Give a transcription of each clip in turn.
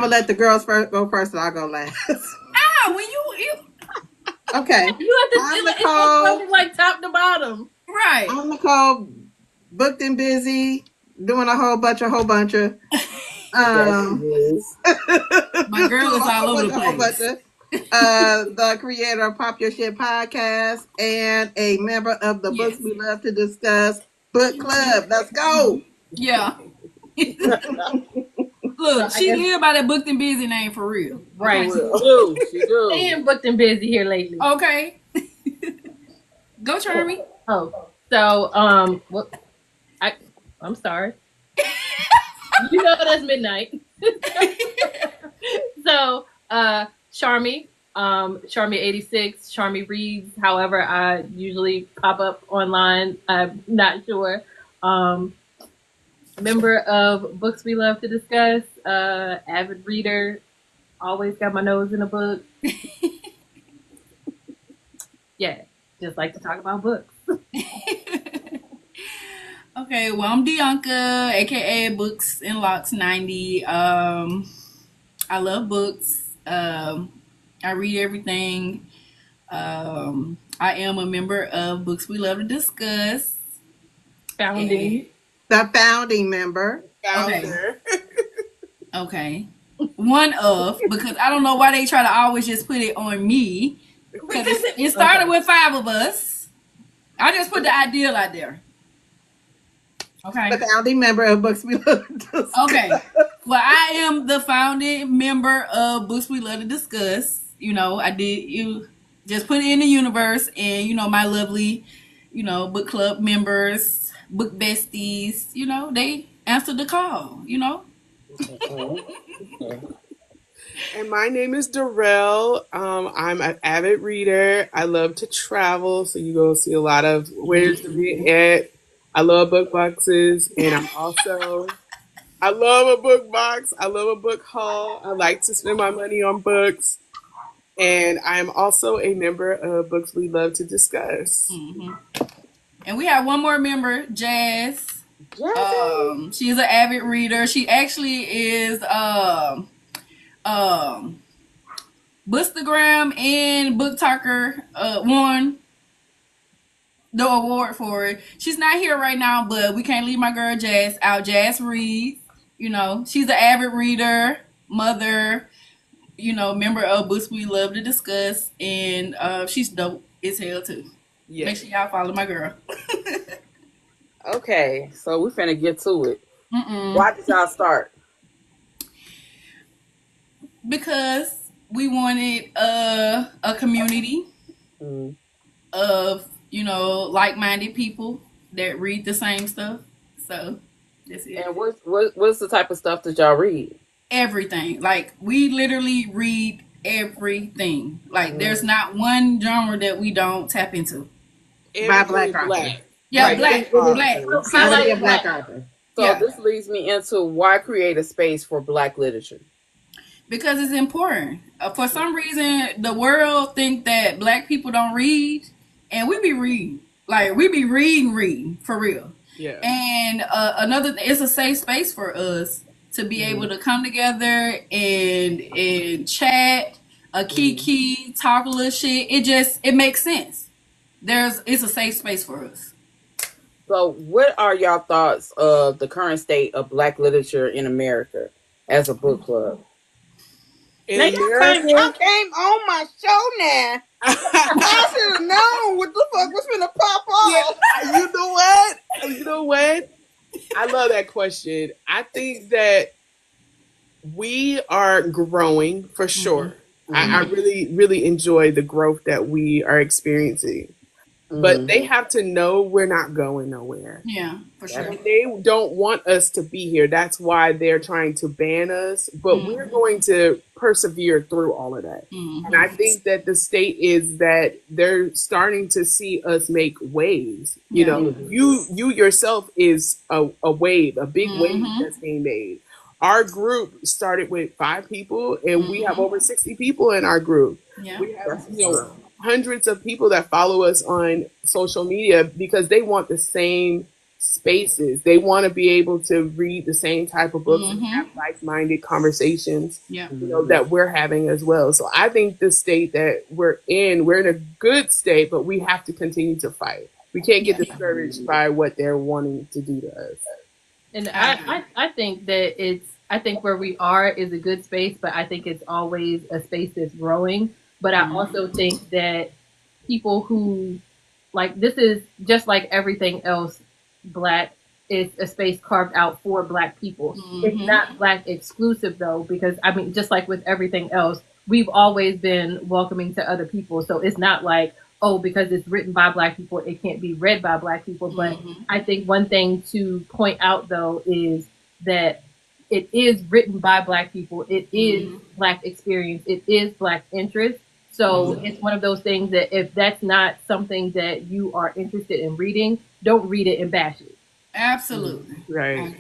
I'm gonna let the girls go first, and I'll go last. When you Okay. You have to Nicole, like top to bottom. Right. I'm Nicole, booked and busy, doing a whole bunch of. My girl is all over the place. The creator of Pop Your Shit podcast and a member of the Books We Love to Discuss Book Club. Let's go. Yeah. Look, she live by that booked and busy name for real. Right. She do. They ain't booked and busy here lately. Okay. Go, Charmy. Oh, so I'm sorry. You know that's midnight. So Charmy, Charmy 86, Charmy reads. However, I usually pop up online. I'm not sure. Member of Books We Love to Discuss. Avid reader. Always got my nose in a book. Yeah, just like to talk about books. Okay, well, I'm Dianca, aka Books and Locks 90. I love books. I read everything. I am a member of Books We Love to Discuss. Founding. The founding member. Okay. One of, because I don't know why they try to always just put it on me. Because it started with 5 of us. I just put the ideal out there. Okay. The founding member of Books We Love to Discuss. Okay. Well, I am the founding member of Books We Love to Discuss. You know, you just put it in the universe, and my lovely, book club members, book besties, they answered the call, And my name is Darrell. I'm an avid reader. I love to travel, so you go see a lot of where's the read at. I love book boxes, and I love a book box. I love a book haul. I like to spend my money on books. And I'm also a member of Books We Love to Discuss. Mm-hmm. And we have one more member, Jazz. She's an avid reader. She actually is Bookstagram and Booktalker won the award for it. She's not here right now, but we can't leave my girl Jazz out. Jazz reads, she's an avid reader, mother, member of Books We Love to Discuss, and she's dope as hell too. Yeah. Make sure y'all follow my girl. Okay, so we finna get to it. Mm-mm. Why did y'all start? Because we wanted a community of like-minded people that read the same stuff. So that's it. And what's the type of stuff that y'all read? Everything. Like, we literally read everything. Like, there's not one genre that we don't tap into. By Black author. Yeah, right. Black. Black author. So this leads me into why create a space for Black literature. Because it's important. For some reason, the world think that Black people don't read, and we be reading. Like, we be reading for real. Yeah. And it's a safe space for us to be able to come together and chat, kiki, talk a little shit. It makes sense. It's a safe space for us. So what are y'all thoughts of the current state of Black literature in America as a book club? In Y'all came on my show now. I should have known what the fuck was gonna pop off. Yeah, you know what? I love that question. I think that we are growing for sure. Mm-hmm. I really, really enjoy the growth that we are experiencing. Mm-hmm. But they have to know we're not going nowhere. Yeah, for sure. And they don't want us to be here. That's why they're trying to ban us. But we're going to persevere through all of that. Mm-hmm. And I think that the state is that they're starting to see us make waves. You know, you yourself is a wave, a big wave that's being made. Our group started with 5 people, and we have over 60 people in our group. Yeah. We have hundreds of people that follow us on social media because they want the same spaces. They want to be able to read the same type of books and have like-minded conversations, that we're having as well. So I think the state that we're in a good state, but we have to continue to fight. We can't get discouraged by what they're wanting to do to us. And I think that I think where we are is a good space, but I think it's always a space that's growing. But I also think that people who, like, this is just like everything else, Black is a space carved out for Black people. It's not Black exclusive, though, because, I mean, just like with everything else, we've always been welcoming to other people. So it's not like, oh, because it's written by Black people, it can't be read by Black people. But I think one thing to point out, though, is that it is written by Black people. It is Black experience. It is Black interest. So it's one of those things that if that's not something that you are interested in reading, don't read it and bash it. Absolutely. Right.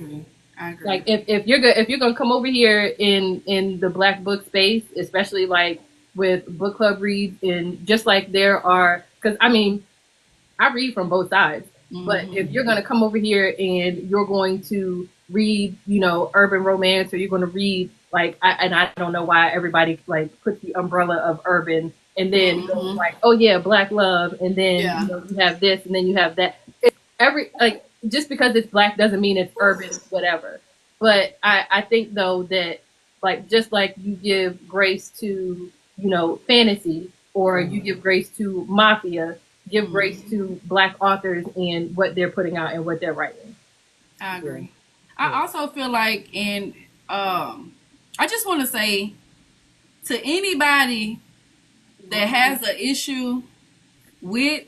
I agree. Like if you're gonna come over here in the Black book space, especially like with book club reads, and just like there are, because I mean, I read from both sides. But if you're gonna come over here and you're going to read, urban romance, or you're gonna read I don't know why everybody like puts the umbrella of urban and then goes like, oh yeah, Black love, and then you have this and then you have that. Just because it's Black doesn't mean it's urban, whatever. But I think though that just like you give grace to fantasy, or you give grace to mafia, give grace to Black authors and what they're putting out and what they're writing. I agree. I also feel like, I just want to say to anybody that has an issue with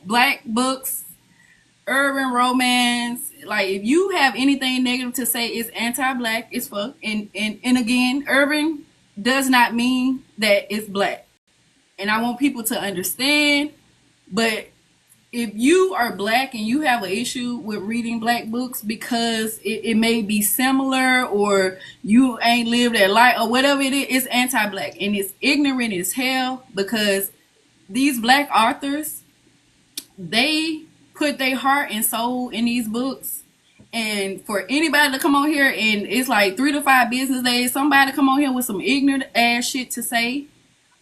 Black books, urban romance, like if you have anything negative to say, it's anti-Black, it's fuck. And again, urban does not mean that it's Black. And I want people to understand, but if you are Black and you have an issue with reading Black books because it may be similar, or you ain't lived that life, or whatever it is, it's anti-Black. And it's ignorant as hell, because these Black authors, they put their heart and soul in these books. And for anybody to come on here and it's like 3 to 5 business days, somebody to come on here with some ignorant ass shit to say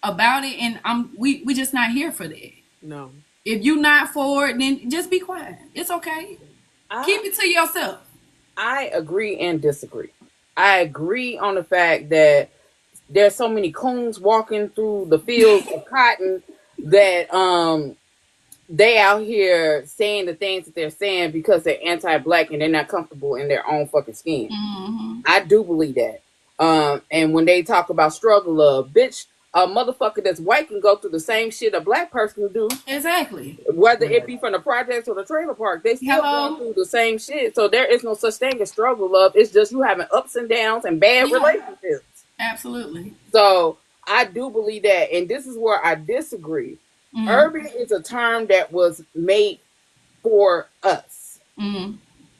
about it, and we just not here for that. No. If you're not for it, then just be quiet. It's okay. Keep it to yourself. I agree and disagree. I agree on the fact that there's so many coons walking through the fields of cotton that they out here saying the things that they're saying because they're anti-Black and they're not comfortable in their own fucking skin. I do believe that. And when they talk about struggle love, bitch, a motherfucker that's white can go through the same shit a Black person can do. Exactly. Whether it be from the projects or the trailer park, they still going through the same shit. So there is no such thing as struggle love. It's just you having ups and downs and bad relationships. Absolutely. So I do believe that. And this is where I disagree. Urban is a term that was made for us.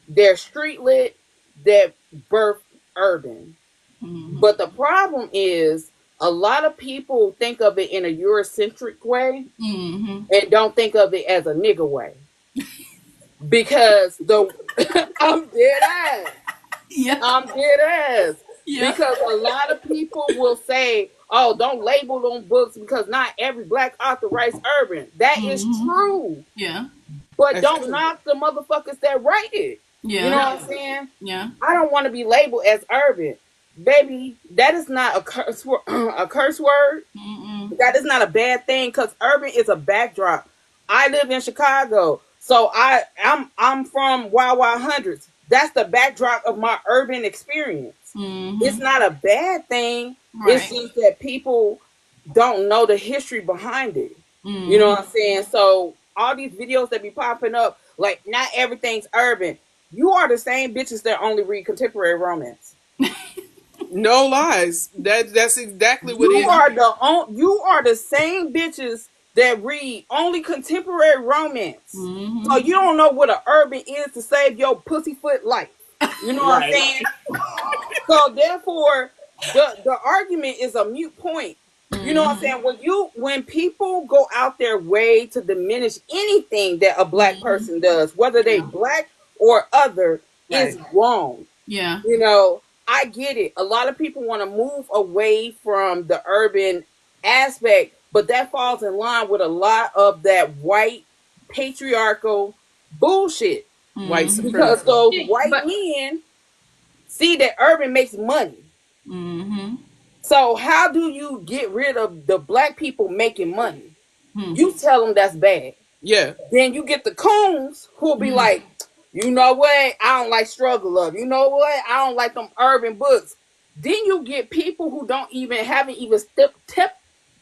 They're street lit that birthed urban. But the problem is, a lot of people think of it in a Eurocentric way and don't think of it as a nigga way. Because I'm dead ass. Yeah. I'm dead ass. Yeah. Because a lot of people will say, oh, don't label them books because not every Black author writes urban. That is true. Yeah. But That's don't true. knock the motherfuckers that write it. Yeah. You know what I'm saying? Yeah. I don't want to be labeled as urban. Baby, that is not a curse word. That is not a bad thing, because urban is a backdrop. I live in Chicago, so I'm from Wild Wild Hundreds. That's the backdrop of my urban experience. It's not a bad thing. Right. It's just that people don't know the history behind it. You know what I'm saying? So all these videos that be popping up, like not everything's urban. You are the same bitches that only read contemporary romance. No lies. That's exactly what You are the same bitches that read only contemporary romance. So you don't know what an urban is to save your pussyfoot life. You know what I'm saying? So therefore, the argument is a moot point. You know what I'm saying? When people go out their way to diminish anything that a black person does, whether they black or other, is wrong. Yeah. You know, I get it. A lot of people want to move away from the urban aspect, but that falls in line with a lot of that white patriarchal bullshit. White Because supremacy. those white men see that urban makes money. So how do you get rid of the black people making money? You tell them that's bad. Yeah. Then you get the coons who'll be like, you know what? I don't like struggle of. You know what? I don't like them urban books. Then you get people who haven't even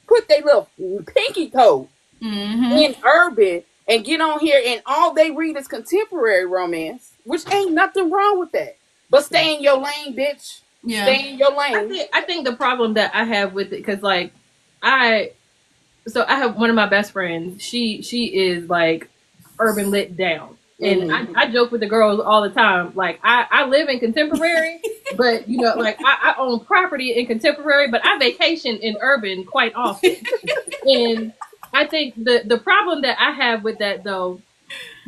put their little pinky toe in urban and get on here and all they read is contemporary romance, which ain't nothing wrong with that. But stay in your lane, bitch. Yeah. Stay in your lane. I think the problem that I have with it, because like I have one of my best friends. She is like urban lit down, and I joke with the girls all the time. Like I live in contemporary, but you know, like I own property in contemporary, but I vacation in urban quite often. And I think the problem that I have with that though,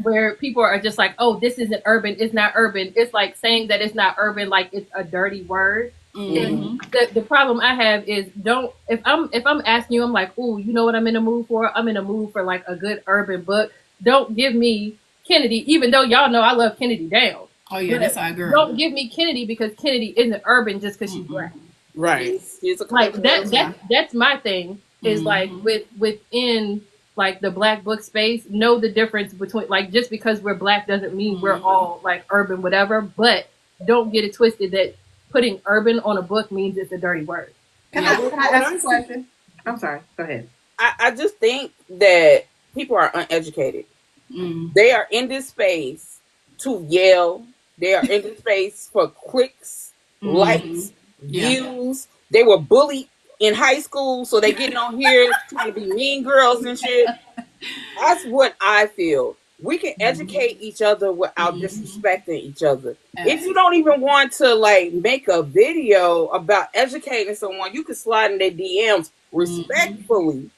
where people are just like, oh, this isn't urban, it's not urban. It's like saying that it's not urban, like it's a dirty word. The problem I have is if I'm asking you, I'm like, oh, you know what I'm in the mood for? I'm in the mood for like a good urban book. Don't give me Kennedy, even though y'all know I love Kennedy down. Oh yeah, that's our girl. Don't give me Kennedy because Kennedy isn't urban just because she's black. Right. Like that's my thing. Is like within like the black book space, know the difference between like just because we're black doesn't mean we're all like urban whatever, but don't get it twisted that putting urban on a book means it's a dirty word. Can I ask a question? I'm sorry. Go ahead. I just think that people are uneducated. They are in this space to yell. They are in this space for clicks, likes, views. They were bullied in high school, so they getting on here trying to be mean girls and shit. That's what I feel. We can educate each other without disrespecting each other. If you don't even want to like make a video about educating someone, you can slide in their DMs respectfully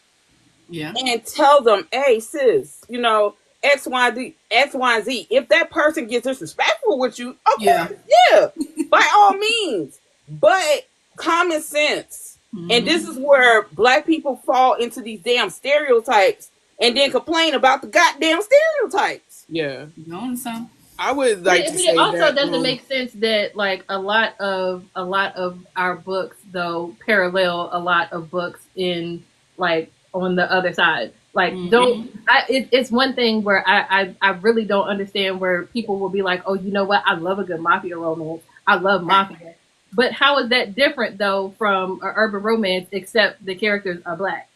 and tell them, hey sis, you know, X, Y, Z. If that person gets disrespectful with you, okay, by all means. But common sense. And this is where black people fall into these damn stereotypes and then complain about the goddamn stereotypes. Yeah. You know some. I would like to say it also that, doesn't make sense that like a lot of our books though parallel a lot of books in like on the other side. Like it's one thing where I really don't understand where people will be like, oh, you know what? I love a good mafia romance. I love mafia. But how is that different though from an urban romance except the characters are black?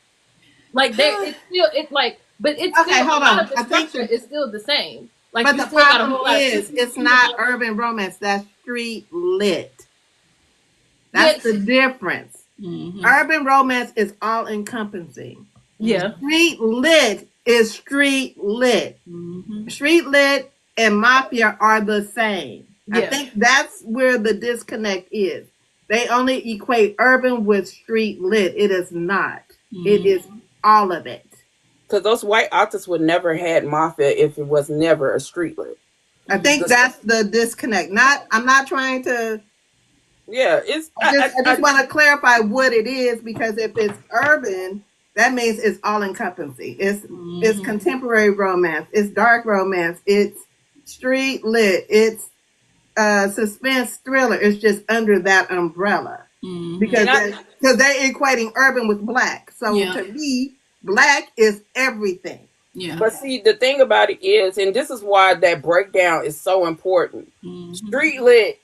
Like it's like okay, still, hold on. The structure is still the same. Like, but the problem is it's not urban romance, that's street lit. That's the difference. Urban romance is all encompassing. Yeah. Street lit is street lit. Street lit and mafia are the same. I think that's where the disconnect is. They only equate urban with street lit. It is not. It is all of it. Because those white authors would never had mafia if it was never a street lit. I think that's the disconnect. I'm not trying to. Yeah, I just want to clarify what it is, because if it's urban, that means it's all encompassing. It's contemporary romance. It's dark romance. It's street lit. It's suspense thriller. It's just under that umbrella because they're equating urban with black. So to me, black is everything. Yeah. But see, the thing about it is, and this is why that breakdown is so important. Street lit,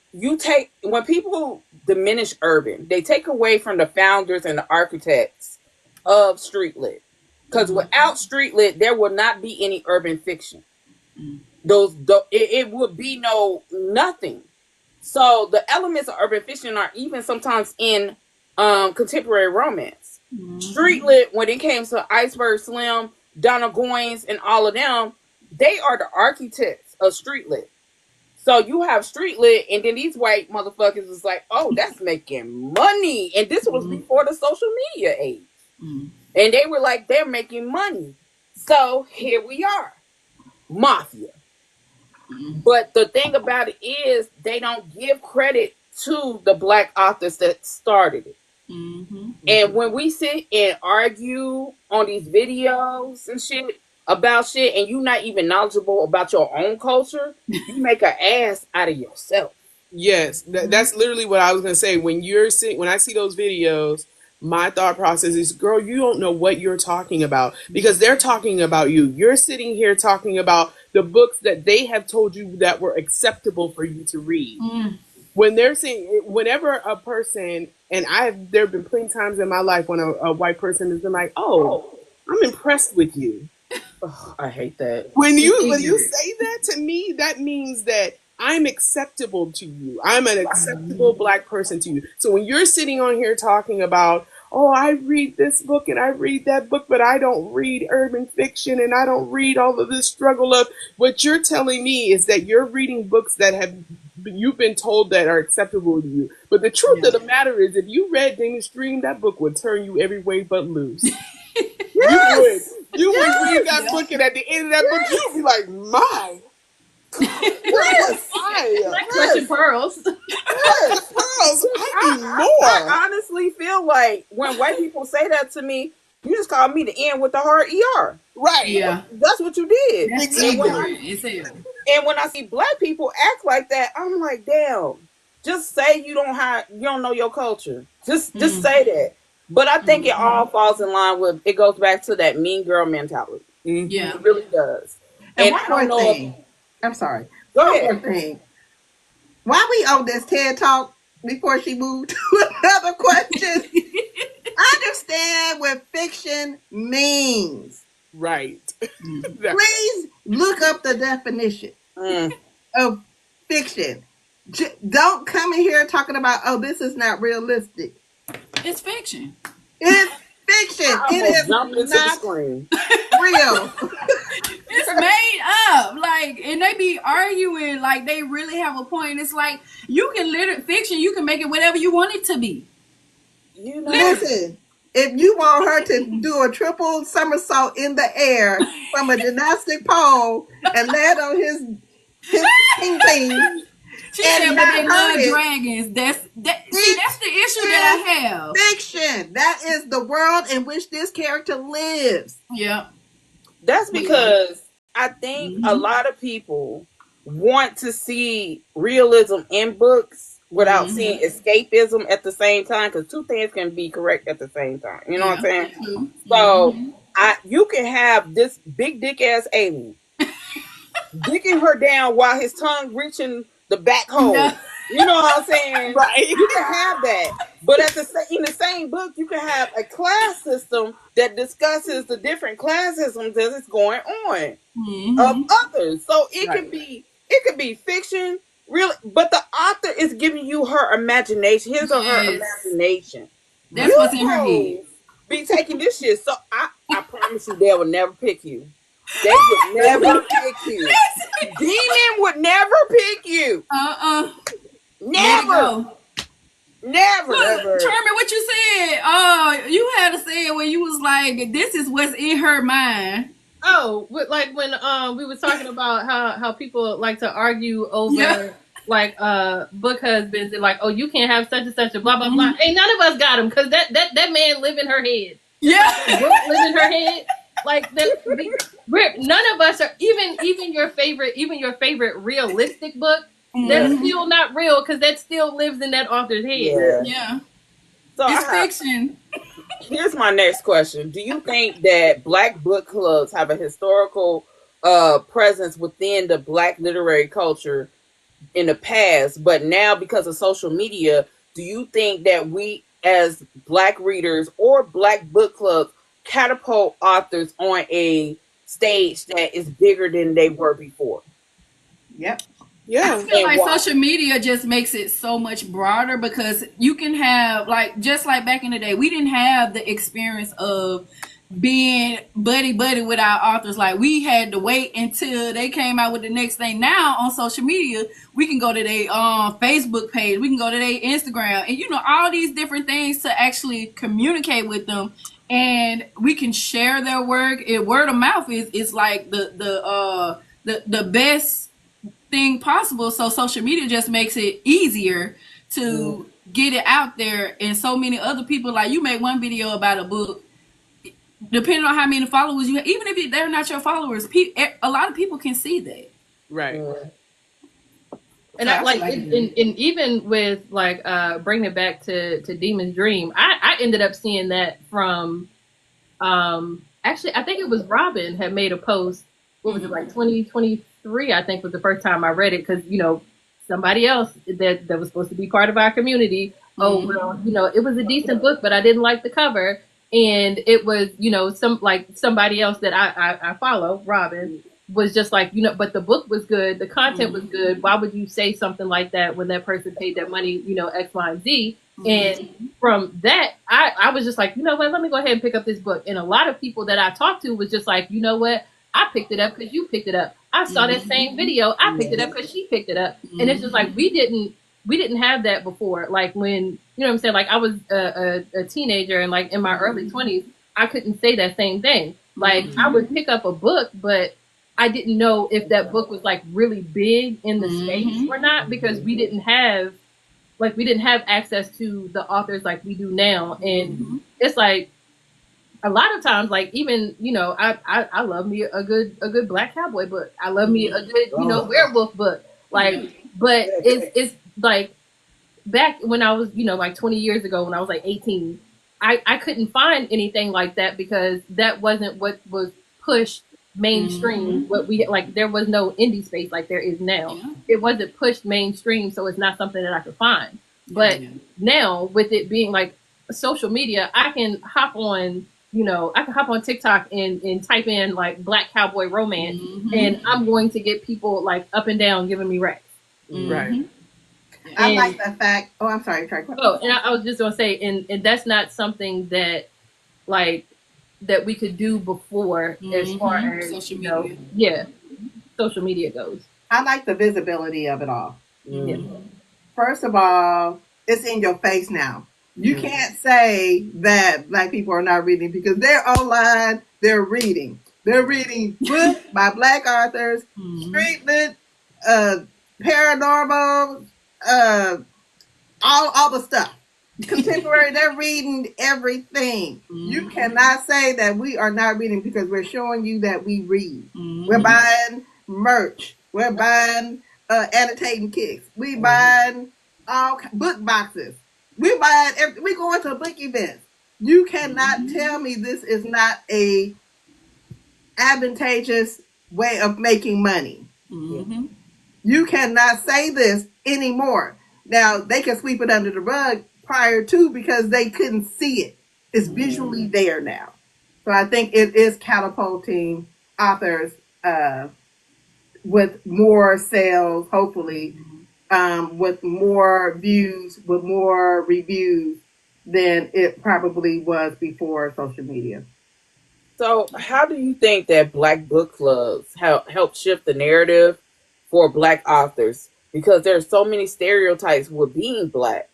when people diminish urban, they take away from the founders and the architects of street lit. Because without street lit, there will not be any urban fiction. It would be nothing. So the elements of urban fiction are even sometimes in contemporary romance. Street lit, when it came to Iceberg Slim, Donna Goines, and all of them, they are the architects of street lit. So you have street lit, and then these white motherfuckers is like, oh, that's making money. And this was before the social media age. Mm. And they were like, they're making money. So here we are, mafia. But the thing about it is, they don't give credit to the Black authors that started it. Mm-hmm. And when we sit and argue on these videos and shit about shit, and you're not even knowledgeable about your own culture, you make an ass out of yourself. Yes, that's literally what I was gonna say. When I see those videos, my thought process is, girl, you don't know what you're talking about, because they're talking about you. You're sitting here talking about the books that they have told you that were acceptable for you to read. Mm. When they're saying, whenever a person, and there have been plenty of times in my life when a white person has been like, "Oh, I'm impressed with you." Ugh, I hate that. When you say that to me, that means that I'm acceptable to you. I'm an acceptable Black person to you. So when you're sitting on here talking about, oh, I read this book and I read that book, but I don't read urban fiction and I don't read all of this struggle of, what you're telling me is that you're reading books that you've been told that are acceptable to you. But the truth of the matter is, if you read Danish Dream, that book would turn you every way but loose. Yes. You would read that book, and at the end of that book, you'd be like, my. Yes. Like clutching pearls. Yes. Pearls, I need more. I honestly feel like when white people say that to me, you just call me the N with the hard ER. Right. Yeah. That's what you did. Exactly. And when I see Black people act like that, I'm like, damn. Just say you don't know your culture. Just say that. But I think it all falls in line with, it goes back to that mean girl mentality. Mm-hmm. Yeah. It really does. And I one don't more know thing. I'm sorry. Go One ahead. more thing. Why we on this TED Talk before she moved to another question? Understand what fiction means. Right. Please look up the definition of fiction. Don't come in here talking about, oh, this is not realistic. It's fiction. It's fiction. It is not real. It's made up. Like, and they be arguing like they really have a point. It's like, you can fiction, you can make it whatever you want it to be. You know, Listen, if you want her to do a triple somersault in the air from a gymnastic pole and land on his ping, she said, but they love dragons. That's the issue that I have. Fiction. That is the world in which this character lives. Yeah. that's because I think a lot of people want to see realism in books without seeing escapism at the same time, because two things can be correct at the same time. You know what I'm saying? So you can have this big dick ass alien dicking her down while his tongue reaching the back hole. No. You know what I'm saying? Right. You can have that. But in the same book, you can have a class system that discusses the different classisms that is going on of others. So it could be fiction, really, but the author is giving you her imagination, his or her imagination. That's what's in her head. Be taking this shit. So I promise you, they will never pick you. They would never pick you. Demon would never pick you. Never. Never. Look, Charmin, what you said? You had to say it when you was like, this is what's in her mind. Oh, like when we were talking about how people like to argue over like book husbands and like, oh, you can't have such and such a blah blah blah. Ain't none of us got him, because that man live in her head. Yeah, book live in her head. Like that, none of us are even your favorite realistic book. That's still not real, because that still lives in that author's head. Yeah. So it's fiction. Here's my next question. Do you think that Black book clubs have a historical presence within the Black literary culture in the past, but now because of social media, do you think that we as Black readers or Black book clubs catapult authors on a stage that is bigger than they were before? Yep. Yeah. I feel like social media just makes it so much broader, because you can have, like, just like back in the day, we didn't have the experience of being buddy with our authors. Like, we had to wait until they came out with the next thing. Now on social media, we can go to their Facebook page, we can go to their Instagram, and all these different things to actually communicate with them and we can share their work. Word of mouth is like the best thing possible. So social media just makes it easier to get it out there, and so many other people, like, you make one video about a book, depending on how many followers you have, even if they're not your followers, a lot of people can see that. Right. And I like, and even with like bringing it back to Demon's Dream, I ended up seeing that from actually, I think it was Robin had made a post. What was it, like 2023? I think was the first time I read it, because somebody else that was supposed to be part of our community. Oh well, it was a decent book, but I didn't like the cover, and it was somebody else that I follow, Robin, was just like, but the book was good, the content was good. Why would you say something like that when that person paid that money, X, Y, and Z? And from that, I was just like, what, let me go ahead and pick up this book. And a lot of people that I talked to was just like, what, I picked it up because you picked it up. I saw that same video. I picked it up because she picked it up. And it's just like, we didn't have that before. Like when, what I'm saying? Like I was a teenager, and like in my early 20s, I couldn't say that same thing. Like I would pick up a book, but I didn't know if that book was like really big in the space or not, because we didn't have access to the authors like we do now. And it's like a lot of times, like even, I love me a good Black cowboy book. I love me a good, werewolf book. Like, but it's like back when I was, like 20 years ago, when I was like 18, I couldn't find anything like that, because that wasn't what was pushed mainstream. What we like, there was no indie space like there is now. It wasn't pushed mainstream, so it's not something that I could find. But now, with it being like social media, I can hop on TikTok and type in like Black cowboy romance, and I'm going to get people like up and down giving me racks. Right. I like the fact. Oh, I'm sorry. And I was just gonna say, and that's not something that like that we could do before, as far as social media. Social media goes. I like the visibility of it all. First of all, it's in your face now. You can't say that Black people are not reading, because they're online. They're reading. They're reading books by Black authors, street lit, paranormal, all the stuff. Contemporary, they're reading everything. You cannot say that we are not reading, because we're showing you that we read. We're buying merch. We're buying annotating kits. We buying all book boxes. We going to book events. You cannot tell me this is not a advantageous way of making money. You cannot say this anymore. Now, they can sweep it under the rug prior to, because they couldn't see it. It's visually there now. So I think it is catapulting authors with more sales, hopefully, with more views, with more reviews than it probably was before social media. So how do you think that Black book clubs help shift the narrative for Black authors? Because there's so many stereotypes with being Black.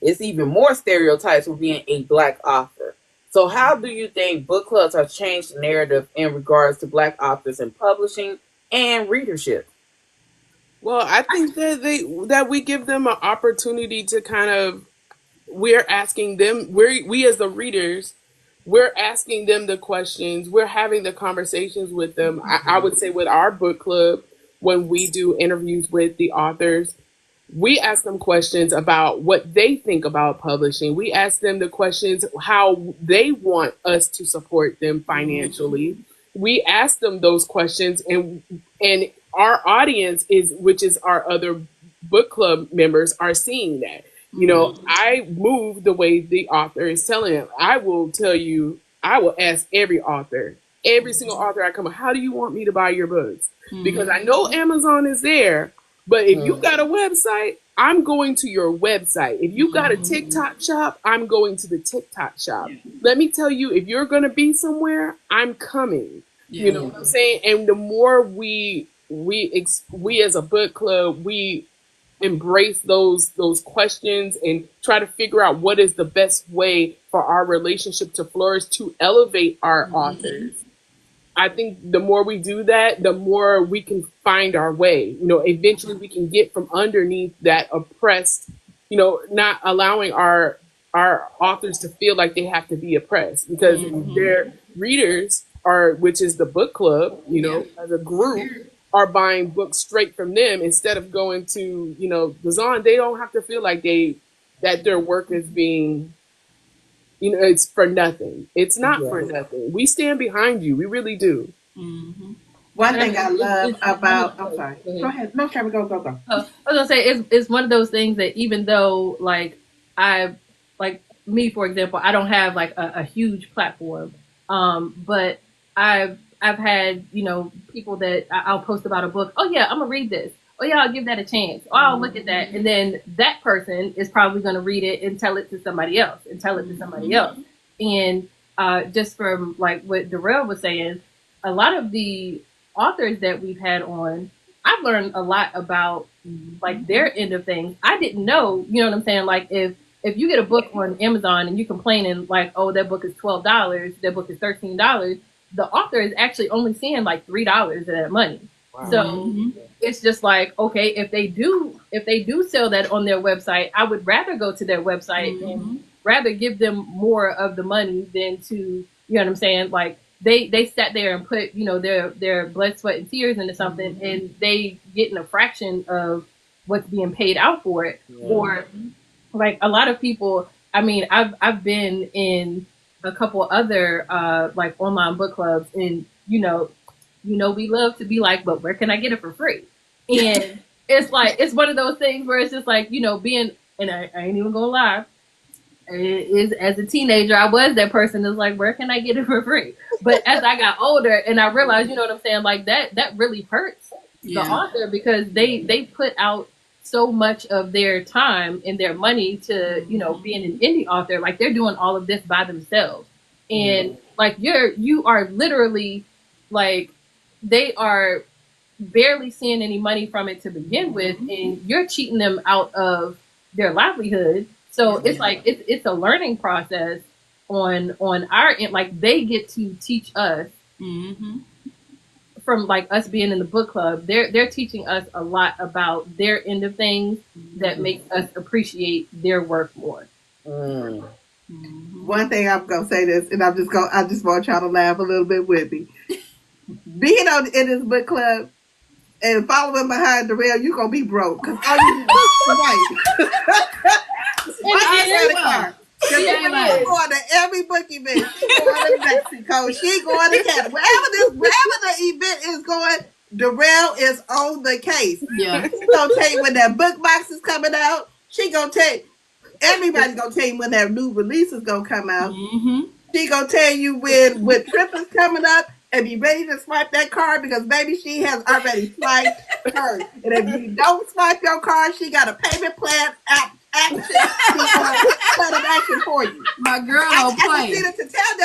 It's even more stereotypes with being a Black author. So how do you think book clubs have changed the narrative in regards to Black authors in publishing and readership? Well, I think that we give them an opportunity to kind of, we're asking them, we as the readers, we're asking them the questions, we're having the conversations with them. I would say with our book club, when we do interviews with the authors, we ask them questions about what they think about publishing. We ask them the questions how they want us to support them financially. We ask them those questions, and our audience which is our other book club members, are seeing that. I move the way the author is telling them. I will tell you, I will ask every author, every single author I come up, how do you want me to buy your books? Because I know Amazon is there, but if you got a website, I'm going to your website. If you got a TikTok shop, I'm going to the TikTok shop. Let me tell you, if you're going to be somewhere, I'm coming. You know what I'm saying? And the more we as a book club, we embrace those questions and try to figure out what is the best way for our relationship to flourish, to elevate our authors. I think the more we do that, the more we can find our way. Eventually we can get from underneath that oppressed, not allowing our authors to feel like they have to be oppressed, because their readers are, which is the book club, as a group, are buying books straight from them instead of going to, the Zon. They don't have to feel like that their work is being, it's for nothing. It's not for nothing. We stand behind you. We really do. One thing I love about, I'm sorry. Go ahead. No, Trevor, go. I was gonna say it's one of those things that even though me, for example, I don't have like a huge platform, but I've had people that I'll post about a book. Oh yeah, I'm gonna read this. Oh yeah, I'll give that a chance. Oh, I'll look at that, and then that person is probably gonna read it and tell it to somebody else, and just from like what Darrell was saying, a lot of the authors that we've had on, I've learned a lot about like their end of things. I didn't know, you know what I'm saying? Like if you get a book on Amazon and you complaining like, oh, that book is $12, that book is $13, the author is actually only seeing like $3 of that money. Wow. So it's just like, okay, if they do sell that on their website, I would rather go to their website and rather give them more of the money than to, you know what I'm saying? Like they sat there and put, their blood, sweat, and tears into something, and they getting a fraction of what's being paid out for it. Or like a lot of people, I mean, I've been in a couple other like online book clubs, and we love to be like, but where can I get it for free? And it's like, it's one of those things where it's just like, being, and I ain't even gonna lie, as a teenager, I was that person that's like, where can I get it for free? But as I got older and I realized, you know what I'm saying, like that really hurts the author, because they put out so much of their time and their money to, being an indie author. Like they're doing all of this by themselves. And like you are literally like, they are barely seeing any money from it to begin with, and you're cheating them out of their livelihood. So it's like it's a learning process on our end. Like they get to teach us from like us being in the book club. They're teaching us a lot about their end of things that makes us appreciate their work more. One thing I'm gonna say this, and I just want y'all to laugh a little bit with me. Being in this book club and following behind the rail, you're gonna be broke, because all you do is swipe. She's going to every book event. She's going to Mexico. She's going to Canada. Wherever the event is going, Darrell is on the case. Yeah. She's going to tell you when that book box is coming out. She going to tell you. Everybody's going to tell you when that new release is going to come out. She going to tell you when trip is coming up, and be ready to swipe that card, because baby, she has already swiped hers. And if you don't swipe your card, she got a payment plan action for you. My girl don't play. I just needed to tell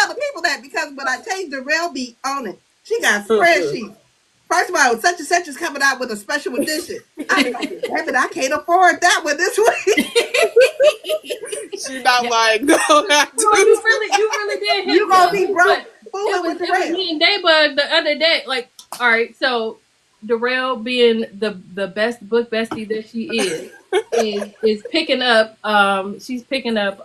the people that, because when I tell you Darrell be on it, she got spreadsheets. First of all, such and such is coming out with a special edition. I can't afford that one this week. She's not like, no, you really did. You gonna be broke. It was me and Daybug the other day. Like, all right, so Darrell, being the best book bestie that she is picking up. She's picking up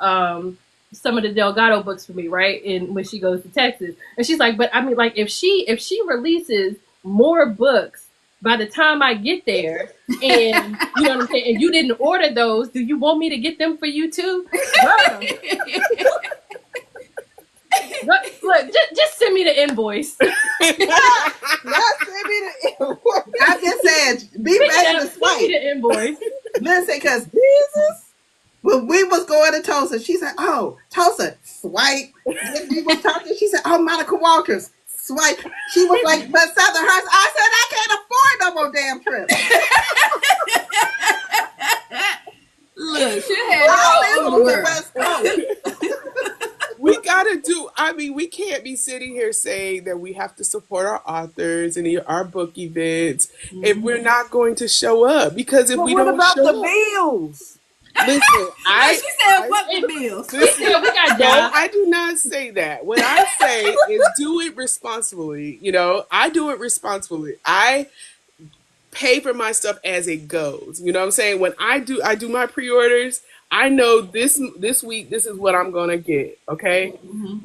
some of the Delgado books for me, right? And when she goes to Texas, and she's like, but I mean, like, if she releases more books by the time I get there, and you know what I'm saying, and you didn't order those, do you want me to get them for you too? Look, just send me the invoice. Not send me the invoice. I just said, be ready to swipe. Send me the invoice. Listen, because Jesus, when we was going to Tulsa, she said, oh, Tulsa, swipe. When we were talking, she said, oh, Monica Walters, swipe. She was like, but Southernhurst. I said, I can't afford no more damn trip. Look, she had all over. We gotta do. I mean, we can't be sitting here saying that we have to support our authors and our book events if we're not going to show up. Because if But we what don't about the show up, bills? listen, She said, "Fuck the bills." listen, Yeah, we got no, jobs. I do not say that. What I say is do it responsibly. You know, I do it responsibly. I pay for my stuff as it goes. You know what I'm saying? When I do my pre-orders, I know this week this is what I'm gonna get. Okay,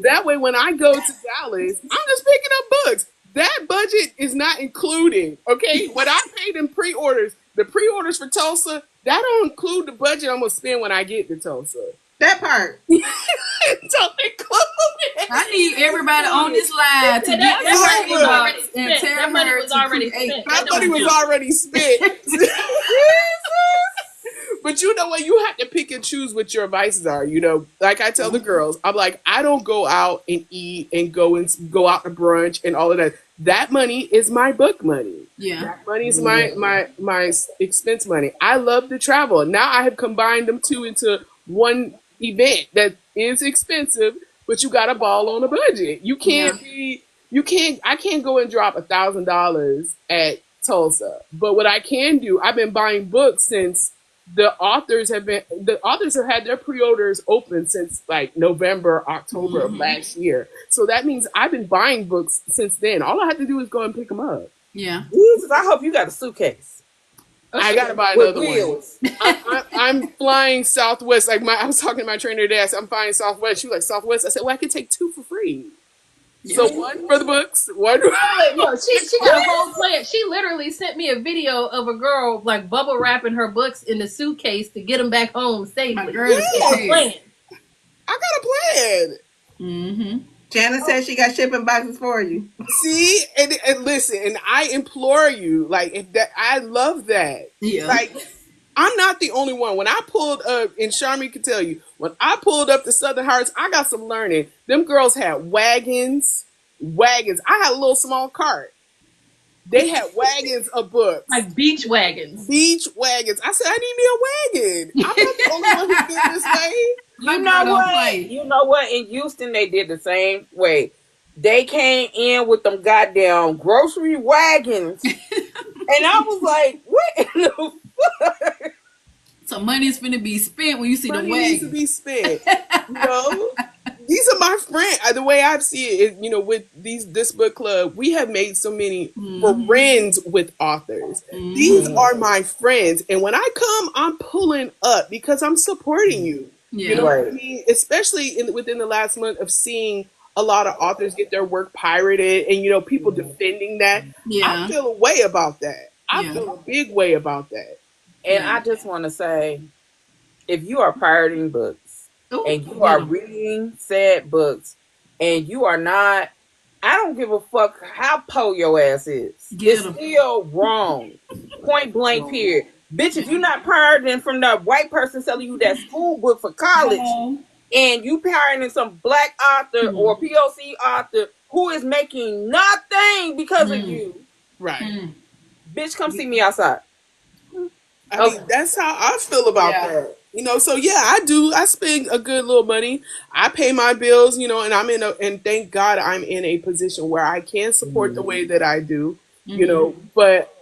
that way when I go to Dallas, I'm just picking up books. That budget is not including. Okay, what I paid in pre-orders, the pre-orders for Tulsa, that don't include the budget I'm gonna spend when I get to Tulsa. That part. Don't include it. I need everybody on this line to get in her inbox and tell That money her was to already create. spent. That money was already spent. But you know what? You have to pick and choose what your vices are. You know, like I tell the girls, I'm like, I don't go out and eat and go out to brunch and all of that. That money is my book money. Yeah. That money is my expense money. I love to travel. Now I have combined them two into one event that is expensive, but you got to ball on a budget. You can't I can't go and drop $1,000 at Tulsa. But what I can do, I've been buying books since the authors have had their pre-orders open since like November, October of last year. So that means I've been buying books since then. All I have to do is go and pick them up. Yeah. Jesus, I hope you got a suitcase. I gotta buy With another wheels. one. I'm flying Southwest. Like I was talking to my trainer today. I said, I'm flying Southwest. She was like, Southwest? I said, well, I could take 2 for free. Yeah. So one for the books, one. No, she got a whole plan. She literally sent me a video of a girl like bubble wrapping her books in the suitcase to get them back home safely. My girl is It's a prepared. plan. I got a plan. Mm-hmm. Janice said she got shipping boxes for you. See, and listen, and I implore you, like, if that, I love that. Yeah. Like, I'm not the only one. When I pulled up, and Charmy could tell you, when I pulled up to Southern Hearts, I got some learning. Them girls had wagons. I had a little small cart. They had wagons of books. Like beach wagons. Beach wagons. I said, I need me a wagon. I'm not the only one who did this way. My You girl know don't what? play. You know what? In Houston, they did the same way. They came in with them goddamn grocery wagons, and I was like, "What in the fuck?" So money's finna be spent when you see Money the needs to wagon. be spent. You know, these are my friends. The way I see it, you know, with this book club, we have made so many friends with authors. These are my friends, and when I come, I'm pulling up because I'm supporting you. Yeah. You know what I Right. mean? Especially within the last month of seeing a lot of authors get their work pirated, and you know, people defending that. Yeah. I feel a way about that. I Yeah. feel a big way about that. And Yeah. I just want to say, if you are pirating books Ooh, and you are yeah. reading said books, and you are not, I don't give a fuck how po your ass is. Get It's 'em. still wrong. Point blank. Period. Bitch, if you're not pirating from the white person selling you that school book for college, and you pirating some black author or POC author who is making nothing because of you, Right. bitch, come see me outside. I mean, that's how I feel about that. You know, so yeah, I do. I spend a good little money. I pay my bills, you know, and and thank God I'm in a position where I can support the way that I do, you know, but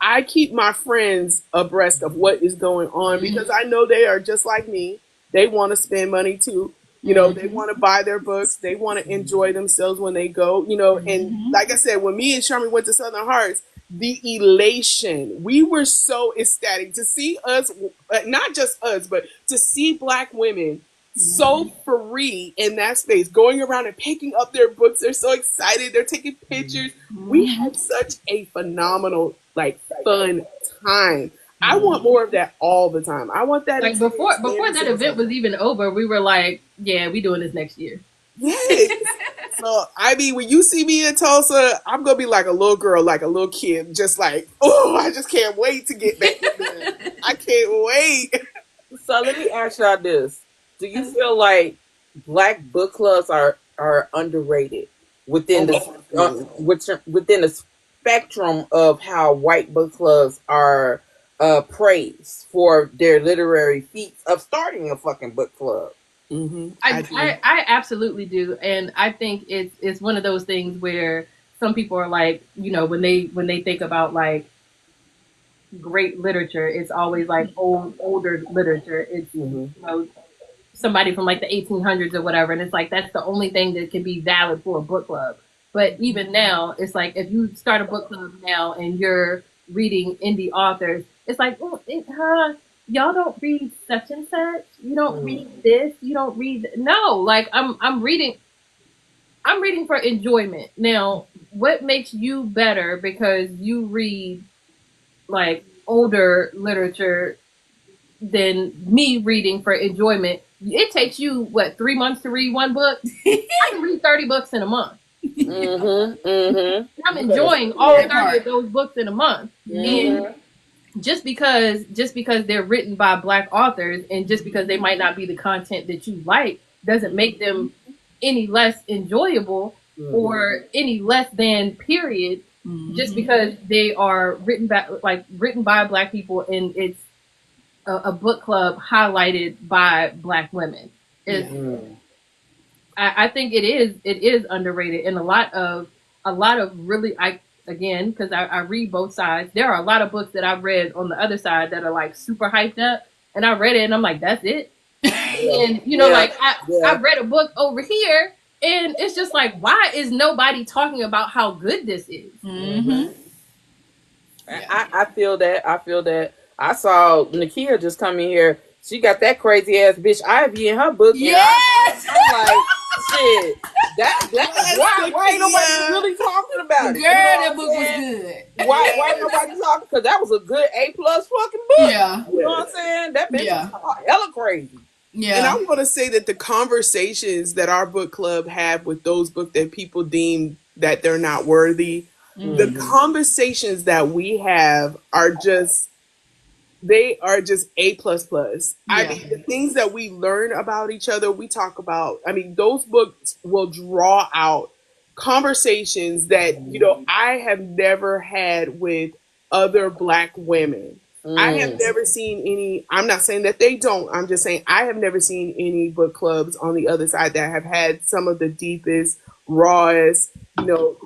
I keep my friends abreast of what is going on because I know they are just like me. They want to spend money too. You know, they want to buy their books. They want to enjoy themselves when they go, you know, and like I said, when me and Sharmy went to Southern Hearts, the elation, we were so ecstatic to see us, not just us, but to see Black women so free in that space, going around and picking up their books. They're so excited. They're taking pictures. We had such a phenomenal, like, fun time. I want more of that all the time. I want that. Like before that event was even over, we were like, yeah, we doing this next year. Yes. So, I mean, when you see me in Tulsa, I'm going to be like a little girl, like a little kid, just like, oh, I just can't wait to get back there. I can't wait. So let me ask y'all this. Do you feel like Black book clubs are underrated within within the spectrum of how white book clubs are praised for their literary feats of starting a fucking book club? I absolutely do, and I think it's one of those things where some people are like, when they think about like great literature, it's always like older literature. It's somebody from like the 1800s or whatever, and it's like that's the only thing that can be valid for a book club. But even now, it's like if you start a book club now and you're reading indie authors, it's like, y'all don't read such and such. You don't read this. You don't read. No, like I'm reading for enjoyment. Now, what makes you better because you read like older literature than me reading for enjoyment? It takes you 3 months to read one book. I can read 30 books in a month. I'm enjoying all 30 of those books in a month. And just because they're written by Black authors and just because they might not be the content that you like doesn't make them any less enjoyable or any less than period. Just because they are written by Black people and it's a book club highlighted by Black women. I think it is underrated, and a lot of really, because I read both sides. There are a lot of books that I've read on the other side that are like super hyped up, and I read it and I'm like, that's it. And I read a book over here and it's just like, why is nobody talking about how good this is? I feel that. I saw Nakia just come in here. She got that crazy ass bitch Ivy in her book. Yes! I'm like, shit. Why ain't nobody really talking about it? Girl, that book was good. Why ain't nobody talking? Because that was a good A+ fucking book. Yeah. You know what I'm saying? That bitch was hella crazy. Yeah. And I'm going to say that the conversations that our book club have with those books that people deem that they're not worthy, the conversations that we have are just, they are just A++. I mean, the things that we learn about each other, we talk about, I mean, those books will draw out conversations that, I have never had with other Black women. I have never seen any, I'm not saying that they don't, I'm just saying I have never seen any book clubs on the other side that have had some of the deepest, rawest,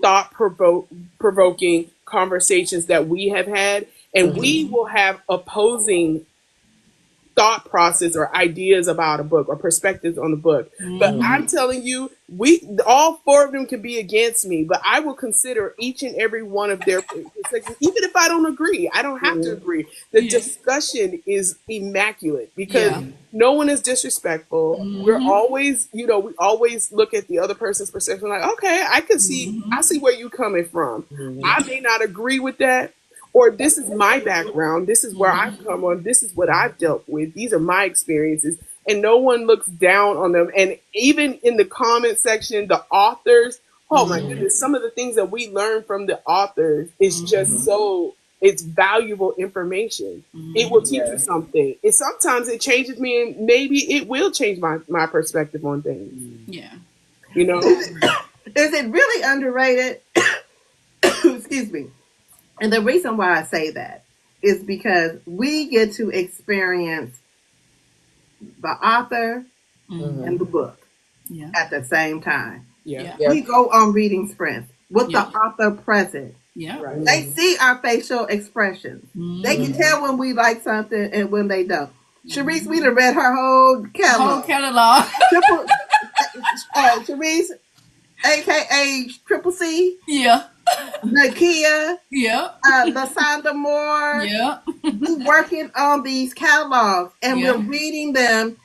thought-provoking conversations that we have had. And we will have opposing thought process or ideas about a book or perspectives on the book. But I'm telling you, all four of them can be against me, but I will consider each and every one of their perspectives, even if I don't agree. I don't have to agree. The discussion is immaculate because no one is disrespectful. We're always, we always look at the other person's perception like, okay, I see where you're coming from. I may not agree with that. Or this is my background. This is where I've come on. This is what I've dealt with. These are my experiences. And no one looks down on them. And even in the comment section, the authors, oh my goodness, some of the things that we learn from the authors is just it's valuable information. It will teach you something. And sometimes it changes me and maybe it will change my perspective on things. Yeah. Is it really underrated? Excuse me. And the reason why I say that is because we get to experience the author and the book at the same time. We go on reading sprints with the author present. Right. They see our facial expressions. They can tell when we like something and when they don't. Sharice, we done read her whole catalog. Sharice, a.k.a. Triple C. Yeah. Nakia, Lasonda Moore, we're working on these catalogs and we're reading them.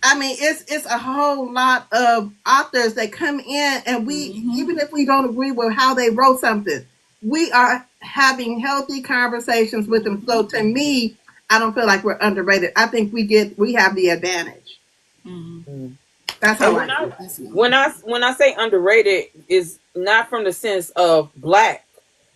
I mean, it's a whole lot of authors that come in and we, even if we don't agree with how they wrote something, we are having healthy conversations with them. So to me, I don't feel like we're underrated. I think we have the advantage. That's how when I say underrated is not from the sense of Black.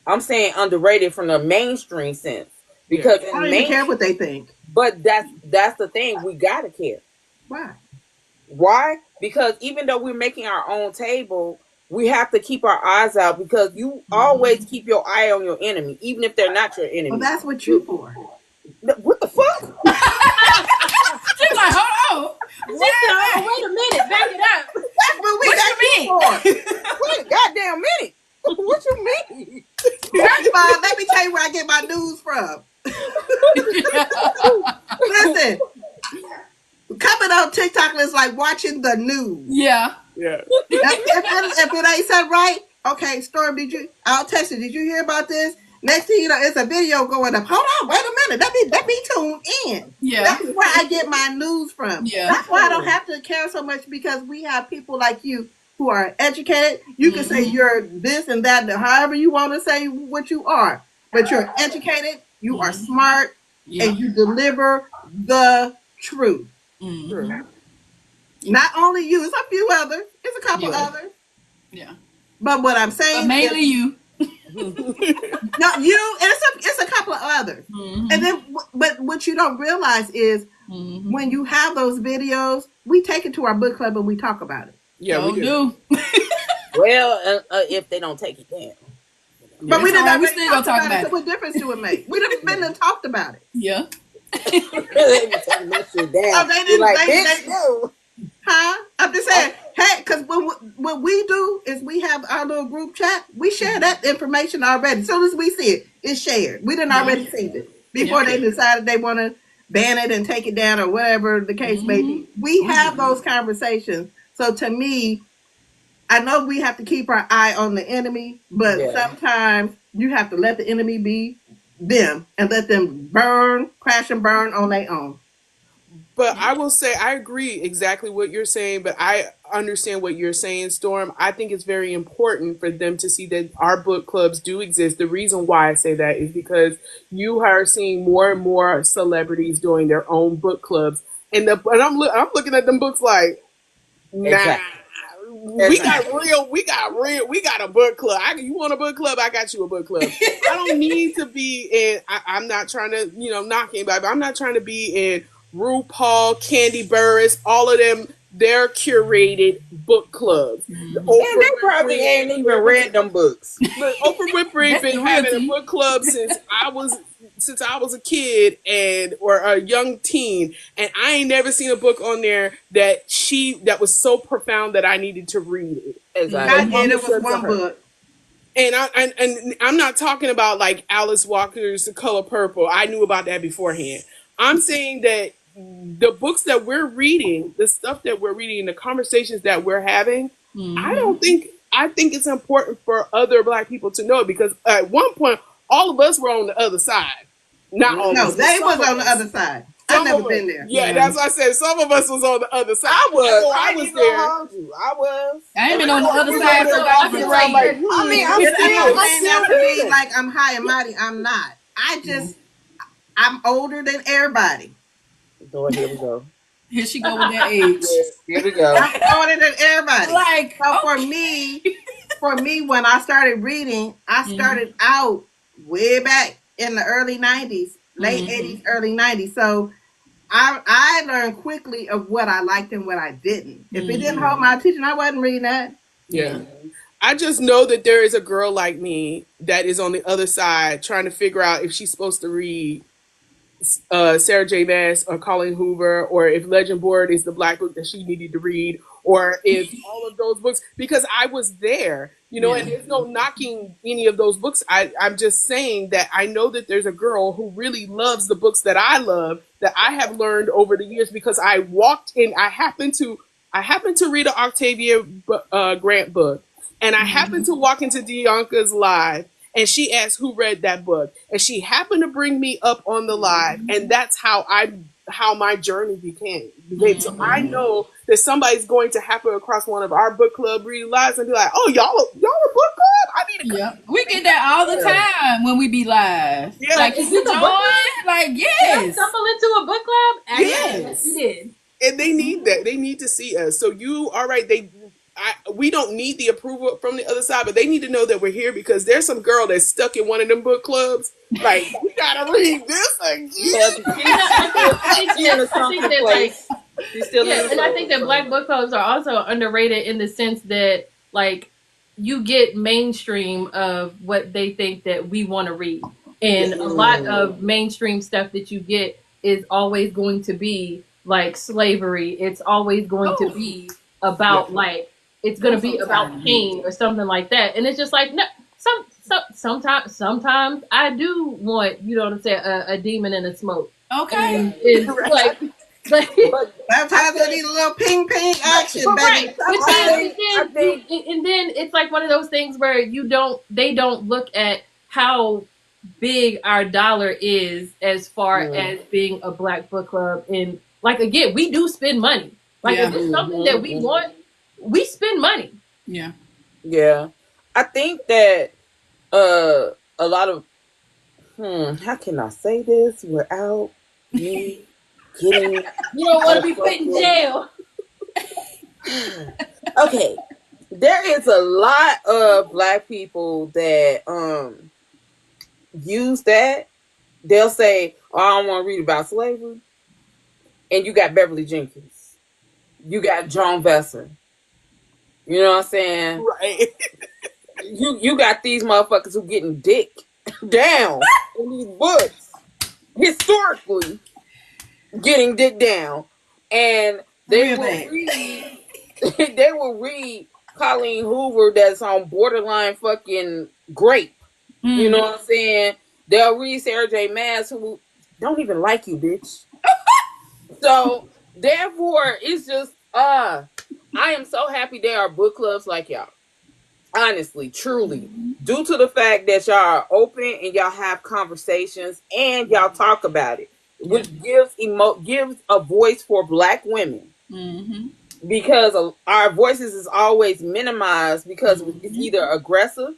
I'm saying underrated from the mainstream sense because I don't even care what they think. But that's the thing. We gotta care. Why? Because even though we're making our own table, we have to keep our eyes out because you always keep your eye on your enemy, even if they're not your enemy. Well, that's what you're for. What the fuck? She's like, hold on. Wait automatically is like watching the news. Yeah. Yeah. If it ain't said right, okay, Storm, I'll text you. Did you hear about this? Next thing you know, it's a video going up. Hold on, wait a minute. Let me tune in. Yeah. That's where I get my news from. Yeah. That's why I don't have to care so much, because we have people like you who are educated. You can say you're this and that, however you want to say what you are. But you're educated, you are smart, and you deliver the truth. Not only you, it's a few others. It's a couple others. Yeah. But what I'm saying but mainly is, you. No, you, and it's a couple of others. And then, but what you don't realize is when you have those videos, we take it to our book club and we talk about it. Yeah, we do. Well, if they don't take it down. But we didn't we still gonna talk about it. So what difference do it make? We didn't been and talked about it. Yeah. They be taking that shit down. Oh, they didn't. Like, They, no. huh? I'm just saying, hey, because what we do is we have our little group chat. We share that information already. As soon as we see it, it's shared. We didn't already see it before they decided they want to ban it and take it down or whatever the case may be. We have those conversations. So to me, I know we have to keep our eye on the enemy, but sometimes you have to let the enemy be them and let them crash and burn on their own. But I will say, I agree exactly what you're saying, but I understand what you're saying, Storm. I think it's very important for them to see that our book clubs do exist. The reason why I say that is because you are seeing more and more celebrities doing their own book clubs. And I'm looking at them books like, nah. Exactly. We got a book club. You want a book club? I got you a book club. I don't need to be in, I'm not trying to, knock anybody, but I'm not trying to be in RuPaul, Candy Burris, all of them, they're curated book clubs. And they probably ain't even read them books. Look, Oprah Winfrey been having a book club since I was a kid or a young teen, and I ain't never seen a book on there that was so profound that I needed to read it. Exactly. And it was one book. And I'm not talking about like Alice Walker's The Color Purple. I knew about that beforehand. I'm saying that the books that we're reading, the stuff that we're reading, the conversations that we're having, I think it's important for other Black people to know, because at one point, all of us were on the other side. Not all of us. No, they was on the other side. I've never been there. Yeah, that's what I said. Some of us was on the other side. I was there. I was. I ain't been on the other side for about 3 years. I mean, I'm saying that to still be like I'm high and mighty. I'm not. I'm older than everybody. Lord, here we go. Here she go with that age. Here we go. I'm older than everybody. Like, so for me, when I started reading, I started out way back in the early 90s, late 80s, early 90s. So I learned quickly of what I liked and what I didn't. If it didn't hold my attention, I wasn't reading that. Yeah. I just know that there is a girl like me that is on the other side trying to figure out if she's supposed to read Sarah J. Maas or Colleen Hoover, or if Legend Board is the Black book that she needed to read, or if all of those books, because I was there, and there's no knocking any of those books. I'm just saying that I know that there's a girl who really loves the books that I love, that I have learned over the years, because I walked in, I happened to read an Octavia Grant book, and I happened to walk into Dianca's live, and she asked who read that book, and she happened to bring me up on the live, and that's how my journey became. So I know that somebody's going to happen across one of our book club reading lives and be like, "Oh, y'all a book club? I need to." Yeah, we get that all the time when we be live. Yeah, like, is it join? Like, yes. Stumble into a book club? Yes, you did. And they need that. They need to see us. So you, all right? We don't need the approval from the other side, but they need to know that we're here, because there's some girl that's stuck in one of them book clubs. Like, we gotta read this again. And I think that Black book clubs are also underrated in the sense that, like, you get mainstream of what they think that we want to read, and a lot of mainstream stuff that you get is always going to be like slavery. It's always going to be about like. It's going to be about pain or something like that. And it's just like, no, sometimes I do want, to say a demon in the smoke. Okay. And it's like, Like, Sometimes I need a little ping action, but baby. right. But then it's like one of those things where they don't look at how big our dollar is as far as being a Black book club. And like, again, we do spend money. Like, if it's something that we want, we spend money. Yeah. Yeah. I think that a lot of how can I say this without me getting You don't want to be put in jail. Okay. There is a lot of Black people that use that. They'll say, "Oh, I don't want to read about slavery." And you got Beverly Jenkins. You got Joan Vesser. You know what I'm saying? Right. You got these motherfuckers who getting dick down in these books. Historically getting dick down. And they will read Colleen Hoover that's on borderline fucking grape. You know what I'm saying? They'll read Sarah J. Maas who don't even like you, bitch. So therefore it's just I am so happy there are book clubs like y'all. Honestly, truly, due to the fact that y'all are open and y'all have conversations and y'all talk about it, which gives a voice for Black women. Because our voices is always minimized because it's either aggressive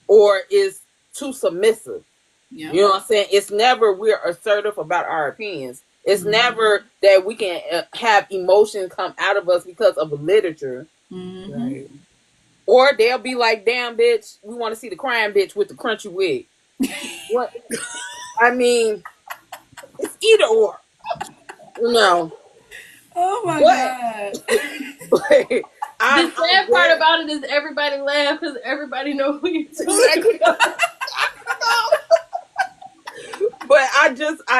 or is too submissive. You know what I'm saying? It's never we're assertive about our opinions. It's never that we can have emotion come out of us because of literature. Right. Or they'll be like, "Damn, bitch, we want to see the crying bitch with the crunchy wig." What? I mean, it's either or. No. Oh my God. But The sad part about it is everybody laugh because everybody knows who you're talking about. But I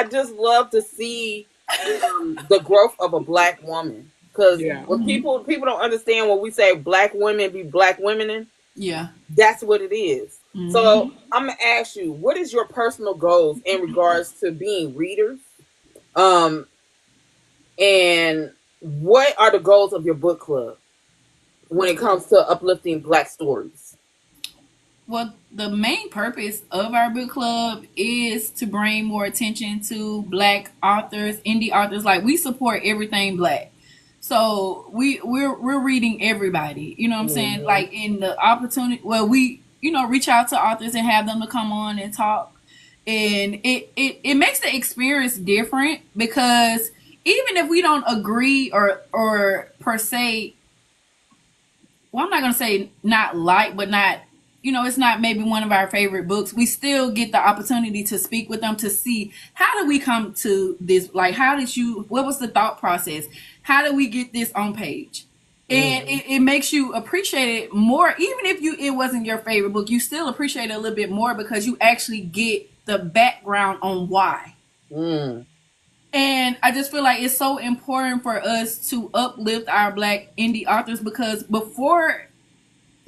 just love to see the growth of a Black woman. Because when people don't understand when we say Black women be Black women, that's what it is. So I'm gonna ask you, what is your personal goals in regards to being readers? And what are the goals of your book club when it comes to uplifting Black stories? Well, the main purpose of our book club is to bring more attention to Black authors, indie authors. Like, we support everything Black. So we're reading everybody, you know what I'm saying? Like, in the opportunity, well, we, reach out to authors and have them to come on and talk. And it makes the experience different because even if we don't agree or per se, well, I'm not going to say not like, but not, it's not maybe one of our favorite books, we still get the opportunity to speak with them to see how did we come to this, like, what was the thought process? How did we get this on page? And it makes you appreciate it more. Even if it wasn't your favorite book, you still appreciate it a little bit more because you actually get the background on why. And I just feel like it's so important for us to uplift our Black indie authors because before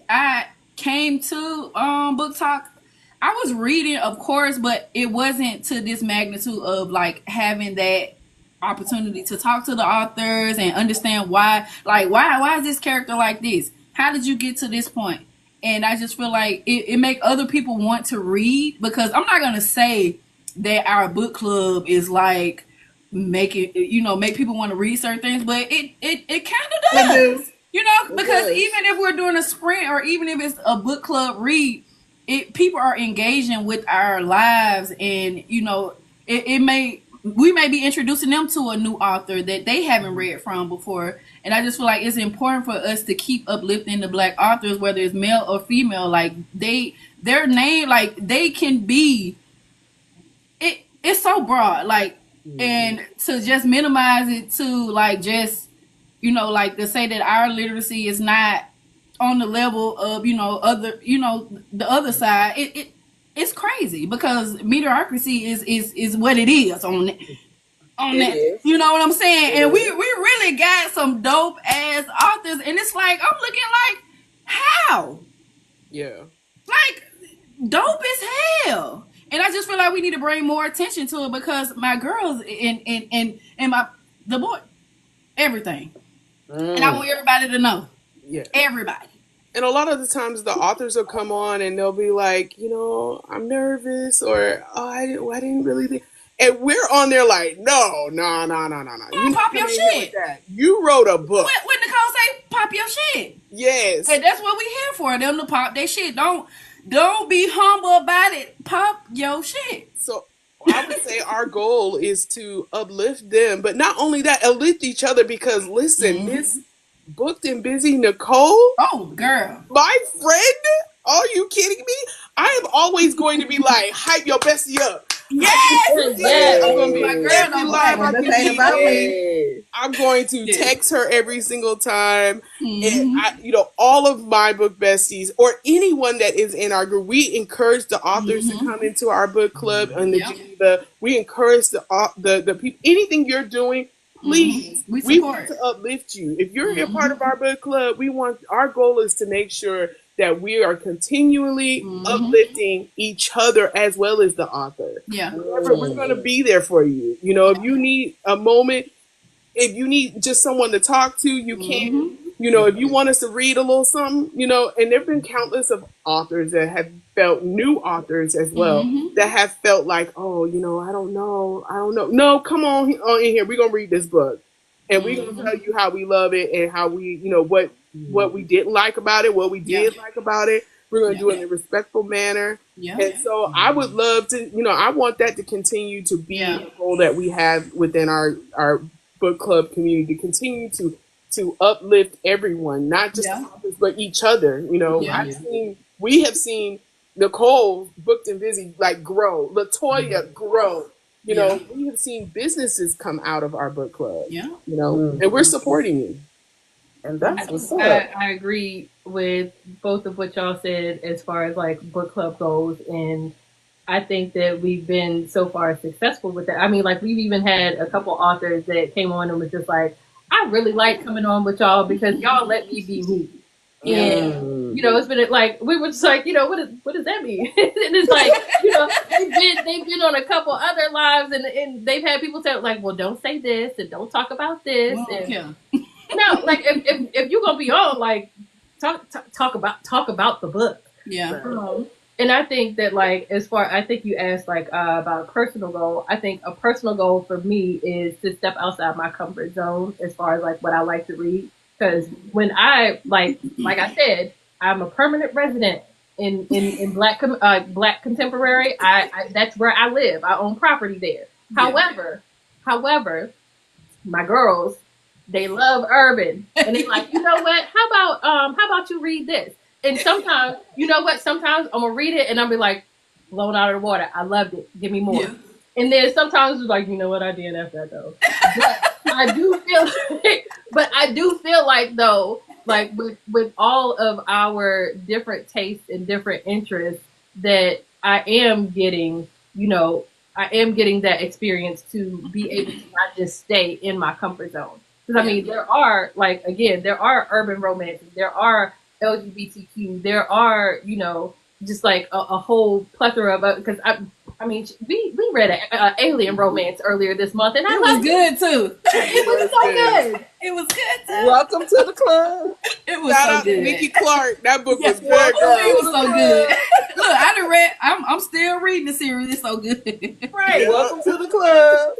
I came to Booktalk, I was reading, of course, but it wasn't to this magnitude of like having that opportunity to talk to the authors and understand why is this character like this? How did you get to this point? And I just feel like it make other people want to read because I'm not gonna say that our book club is like make people want to read certain things, but it kind of does. Because even if we're doing a sprint or even if it's a book club read, people are engaging with our lives, and we may be introducing them to a new author that they haven't read from before. And I just feel like it's important for us to keep uplifting the Black authors, whether it's male or female. Like their name, like they can be. It's so broad, like, and to just minimize it to like just. Like to say that our literacy is not on the level of, the other side, it's crazy because mediocrity is what it is on that. You know what I'm saying? And we really got some dope ass authors, and it's like I'm looking like how? Yeah. Like dope as hell. And I just feel like we need to bring more attention to it because my girls and the boy, everything. And I want everybody to know. Yeah. Everybody. And a lot of the times the authors will come on and they'll be like, I'm nervous, or I didn't really think. And we're on there like, no. You pop your shit. You wrote a book. What Nicole say? Pop your shit. Yes. And that's what we here for. Them to pop their shit. Don't be humble about it. Pop your shit. So I would say our goal is to uplift them, but not only that, uplift each other, because listen, Miss Booked and Busy Nicole. Oh, girl. My friend? Are you kidding me? I am always going to be like, hype your bestie up. Yes! Yes! I'm going to be my girl. I'm going to text her every single time. And all of my book besties, or anyone that is in our group, we encourage the authors to come into our book club and we encourage the people, anything you're doing, please, we want to uplift you. If you're a part of our book club, our goal is to make sure that we are continually uplifting each other as well as the author. Yeah. We're going to be there for you. If you need a moment, if you need just someone to talk to, you can. If you want us to read a little something, and there have been countless of authors that have felt, new authors as well, that have felt like, oh, I don't know. No, come on in here. We're going to read this book. And we're going to tell you how we love it and how we, what we didn't like about it, what we did like about it. We're going to do it in a respectful manner. Yeah. And so I would love to, I want that to continue to be a goal that we have within our book club community, to continue to uplift everyone, not just the authors, but each other. We have seen Nicole, Booked and Busy, grow. Latoya grow. We have seen businesses come out of our book club. Yeah. And we're supporting you. And that's what's up. I agree with both of what y'all said as far as book club goes, and I think that we've been so far successful with that. I mean, we've even had a couple authors that came on and was just like, I really like coming on with y'all because y'all let me be me. And it's been we were just like, what does that mean? And it's they've been on a couple other lives, and they've had people say well, don't say this and don't talk about this. No, if you're gonna be on, talk about the book. Yeah. And I think that I think you asked about a personal goal. I think a personal goal for me is to step outside my comfort zone as far as what I like to read. Because when I like I said, I'm a permanent resident in Black Contemporary. I that's where I live. I own property there. Yeah. However, my girls, they love urban, and they're like, what? How about you read this? And sometimes, sometimes I'm gonna read it and I'll be blown out of the water. I loved it. Give me more. Yeah. And then sometimes it's what, I didn't have that though. But I do feel like though, with all of our different tastes and different interests, that I am getting that experience to be able to not just stay in my comfort zone. Because I mean, there are there are urban romances, there are LGBTQ, there are just a whole plethora of because I mean we read an alien romance earlier this month, and it was good too. It was so good. It was good too. Welcome to the club. It was so good. Nikki Clark, that book was good. It was so good. Look, I done read. I'm still reading the series. It's so good. Right. Welcome to the club.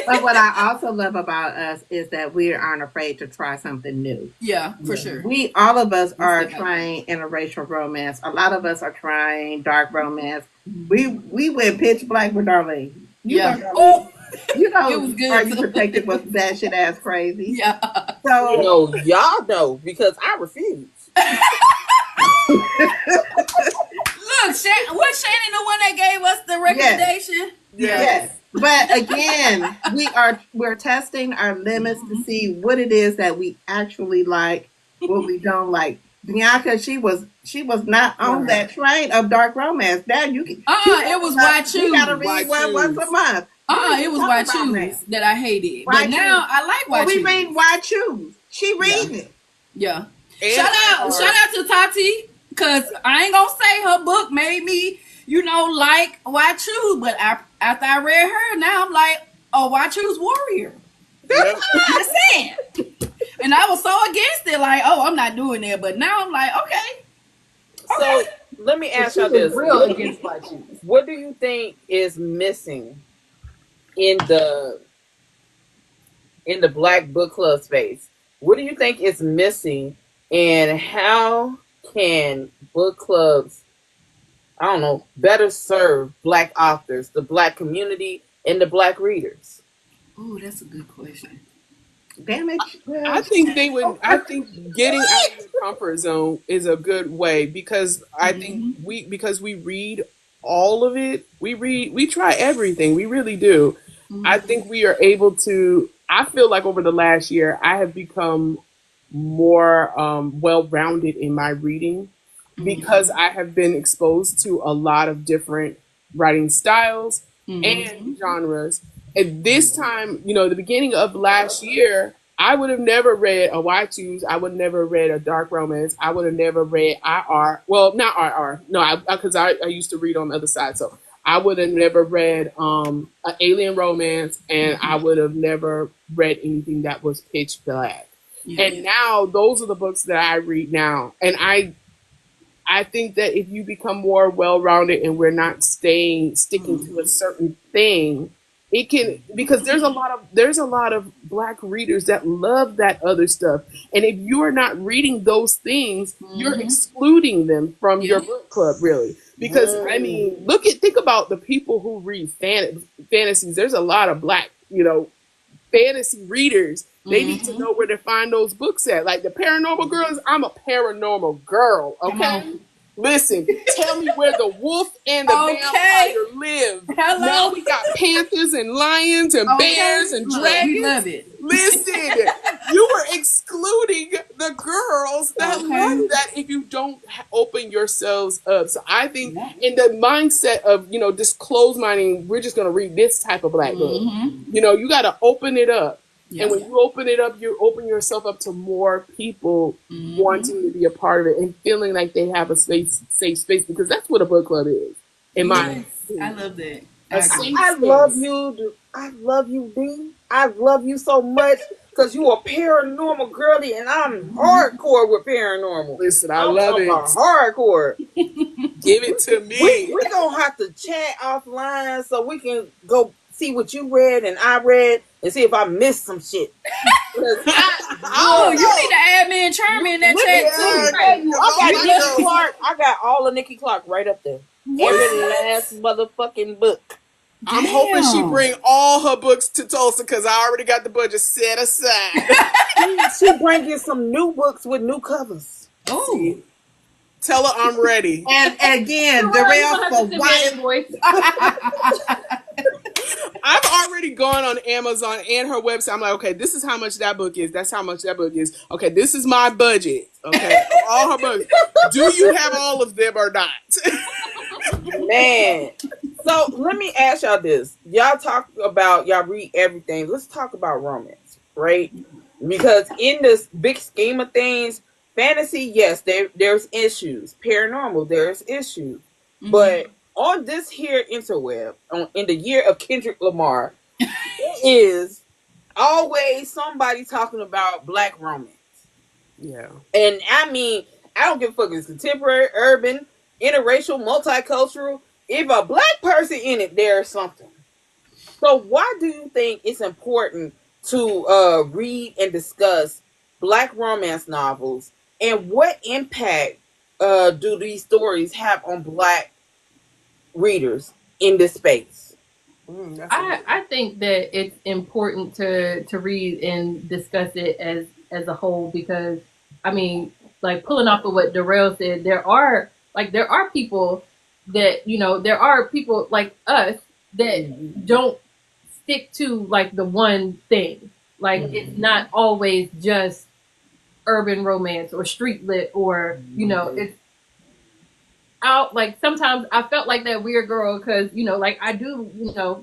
But what I also love about us is that we aren't afraid to try something new. Yeah, for sure. All of us are trying interracial romance. A lot of us are trying dark romance. We went pitch black with Darlene. Darlene. It was good. Are You Protected was that shit ass crazy. Yeah. So y'all know because I refuse. Look, was Shannon the one that gave us the recommendation? Yes. But again, we're testing our limits to see what it is that we actually like, what we don't like. Bianca, she was not on that train of dark romance. Now you can. It was Why Choose. You gotta read one once a month. It was Why Choose that I hated. But now I like Why Choose. We read Why Choose. She reading it. Yeah. Shout out to Tati, because I ain't gonna say her book made me, like Why Choose, but after I read her, now I'm like, oh, Why Choose Warrior. Yep. Just saying. And I was so against it, like, oh, I'm not doing that. But now I'm like, okay. So let me ask She y'all was this: real against black shoes. what do you think is missing in the Black book club space? What do you think is missing, and how can book clubs, I don't know, better serve Black authors, the Black community, and the Black readers? Ooh, that's a good question. Damage. I think they would. I think getting out of your comfort zone is a good way because I think because we read all of it. We try everything. We really do. I think we are able to. I feel like over the last year, I have become more well-rounded in my reading because I have been exposed to a lot of different writing styles and genres. At this time, the beginning of last year, I would have never read a YTs. I would have never read a dark romance. I would have never read IR. Well, not RR. No, because I used to read on the other side. So I would have never read an alien romance, and I would have never read anything that was pitch black. And now those are the books that I read now. And I think that if you become more well-rounded and we're not sticking to a certain thing, it can, because there's a lot of Black readers that love that other stuff. And if you're not reading those things, you're excluding them from your book club, really. Because I mean, think about the people who read fantasies. There's a lot of Black, fantasy readers. They need to know where to find those books at. Like the paranormal girls, I'm a paranormal girl, okay? Listen, tell me where the wolf and the vampire live. Hello? Now we got panthers and lions and bears and dragons. We love it. Listen, you were excluding the girls that love that if you don't open yourselves up. So I think in the mindset of, this closed minding, we're just going to read this type of Black book. You got to open it up. And when you open it up, you open yourself up to more people wanting to be a part of it and feeling like they have a safe space, because that's what a book club is. In my opinion. I love that. I love you. I love you, D. I love you so much because you are paranormal girly, and I'm hardcore with paranormal. Listen, I love it. Hardcore. Give it to me. We're going to have to chat offline so we can go see what you read and I read and see if I missed some shit. You need to add me and Charmy in that chat too. I got Nikki Clark. I got all of Nikki Clark right up there. Every last motherfucking book. I'm hoping she bring all her books to Tulsa because I already got the budget set aside. She bringing some new books with new covers. Oh. Tell her I'm ready. And again, the rail for white. I've already gone on Amazon and her website. I'm like, okay, this is how much that book is. That's how much that book is. Okay, this is my budget. Okay, of all her books. Do you have all of them or not? Man. So let me ask y'all this. Y'all talk about, y'all read everything. Let's talk about romance, right? Because in this big scheme of things, fantasy, yes, there's issues. Paranormal, there's issues. But on this here interweb, in the year of Kendrick Lamar, it is always somebody talking about Black romance. Yeah. And I mean, I don't give a fuck if it's contemporary, urban, interracial, multicultural. If a Black person in it, there's something. So why do you think it's important to read and discuss Black romance novels, and what impact do these stories have on Black readers in this space? I think that it's important to read and discuss it as a whole, because I mean, like pulling off of what Darrell said, there are people that, there are people like us that don't stick to like the one thing. Like it's not always just urban romance or street lit or, it's out. Like sometimes I felt like that weird girl because, like I do,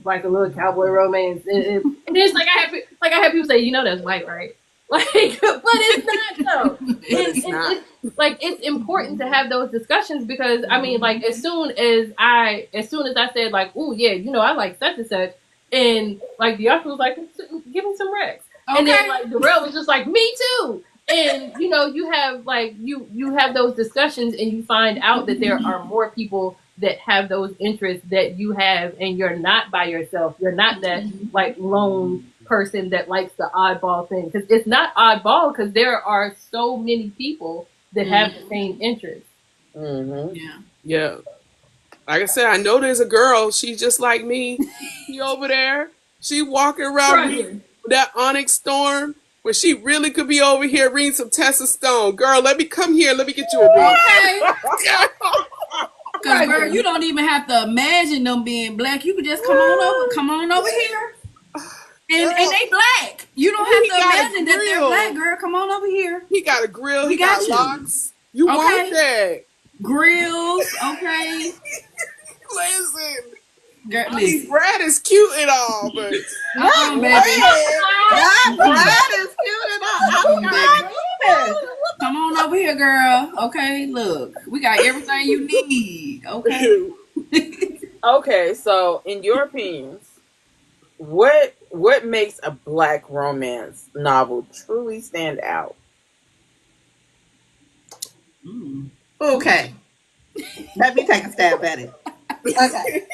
like a little cowboy romance. And it's like I have people say, that's white, right? Like, but it's not though. It's important to have those discussions because I mean, like as soon as I said like, oh yeah, I like such and such, and like the author was like, give me some Rex. And then like Darrell was just like, me too. And you know, you have like you have those discussions and you find out that there are more people that have those interests that you have, and you're not by yourself. You're not that like lone person that likes the oddball thing, because it's not oddball, because there are so many people that have the same interests. Yeah. Like I said, I know there's a girl. She's just like me. She over there. She walking around with that Onyx Storm, when she really could be over here reading some Tessa Stone. Girl, let me come here. Let me get you a book. Okay. Because, girl, you don't even have to imagine them being black. You could just come on over here. And they black. You don't have to imagine that they're black, girl. Come on over here. He got a grill. He got locks. You want that. Grills, okay. Listen. Girl, Brad is cute and all, but baby. Brad is cute and all. Come on over here, girl. Okay, look, we got everything you need. Okay. Okay, so in your opinions, what makes a black romance novel truly stand out? Okay. Let me take a stab at it. Okay.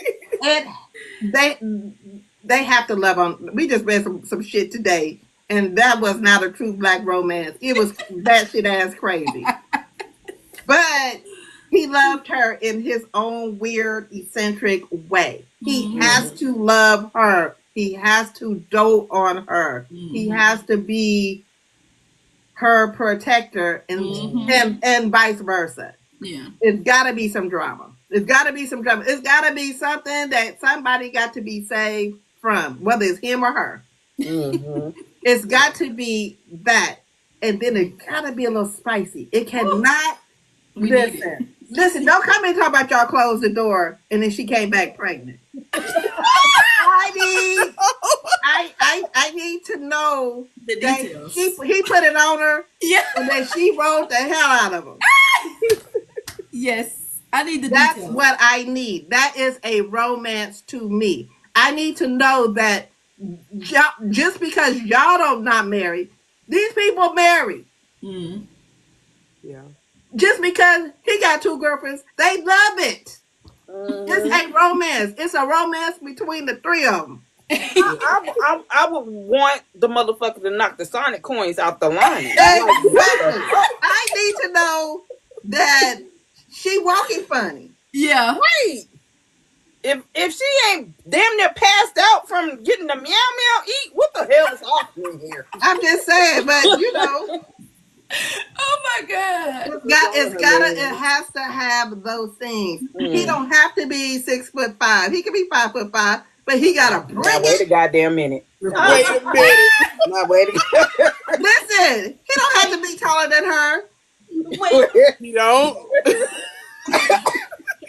They have to love on. We just read some shit today, and that was not a true black romance. It was that shit ass crazy. But he loved her in his own weird, eccentric way. He has to love her. He has to dote on her. He has to be her protector, and vice versa. Yeah. It's got to be some drama. It's got to be something that somebody got to be saved from, whether it's him or her. It's got to be that. And then it got to be a little spicy. It cannot. Listen, don't come and talk about y'all closed the door and then she came back pregnant. I need to know the details. He put it on her, and then she rode the hell out of him. Yes, I need the That's details. what I need. That is a romance to me. I need to know that just because y'all don't not married, these people married. Yeah. Just because he got 2 girlfriends, they love it. It's a romance. It's a romance between the 3 of them. I would want the motherfucker to knock the Sonic coins out the line. Exactly. I need to know that she walking funny. Yeah. Right. If she ain't damn near passed out from getting the meow meow eat, what the hell is happening here? I'm just saying, but you know. Oh my God. It has to have those things. He don't have to be 6'5". He can be 5'5", but he gotta bring now, wait a goddamn minute. Wait a minute. Now, wait a Listen, he don't have to be taller than her. You don't.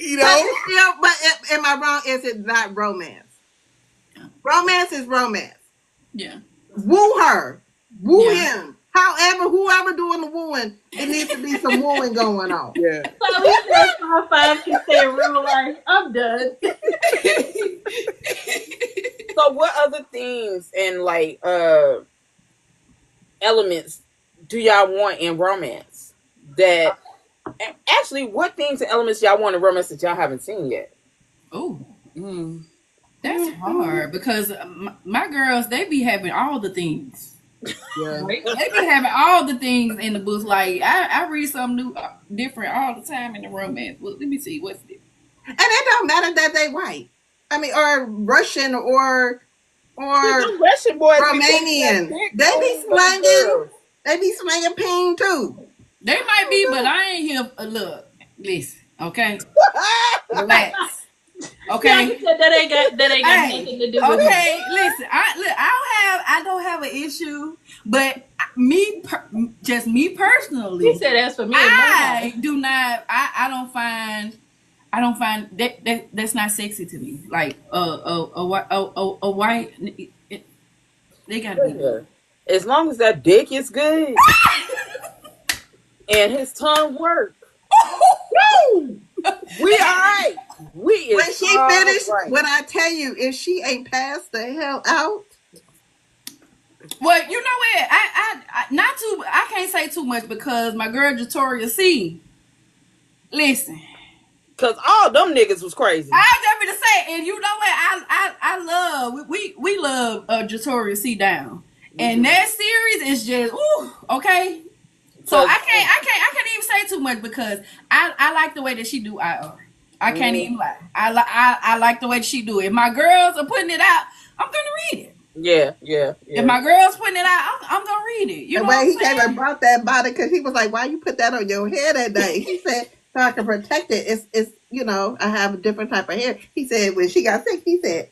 You don't. But am I wrong? Is it not romance? Romance is romance. Yeah. Woo her. Woo him. However, whoever doing the wooing, it needs to be some wooing going on. Yeah. So we said 5 can stay in real life. I'm done. So what other things and like elements do y'all want in romance? That actually, what things and elements y'all want in romance that y'all haven't seen yet? Oh. That's hard because my girls, they be having all the things. Yeah. They be having all the things in the books. Like I read something new, different all the time in the romance. Well, let me see what's this. And it don't matter that they white. I mean, or Russian or Russian boys, Romanian. They be slanging ping too. They might be, but I ain't here. Look, listen, okay, relax. Okay, Yeah, you said that ain't got nothing to do with okay, listen. I don't have an issue, but me personally, You said as for me, I do not. I don't find that's not sexy to me. Like a white, they gotta be. As long as that dick is good and his tongue works, we all right. When she finished, when I tell you, if she ain't passed the hell out, Well, you know what? I can't say too much because my girl Jatoria C. Listen, Cause all them niggas was crazy. I was just gonna say, and you know what? I love we love Jatoria C down, and that series is just okay. So I can't even say too much because I like the way that she do IR. I can't even lie. I like the way she do it. If my girls are putting it out, I'm gonna read it. Yeah. If my girl's putting it out, I'm gonna read it. You know way he came and brought that body because he was like, "Why you put that on your hair that day?" He said, "So I can protect it. It's I have a different type of hair." He said when she got sick, he said,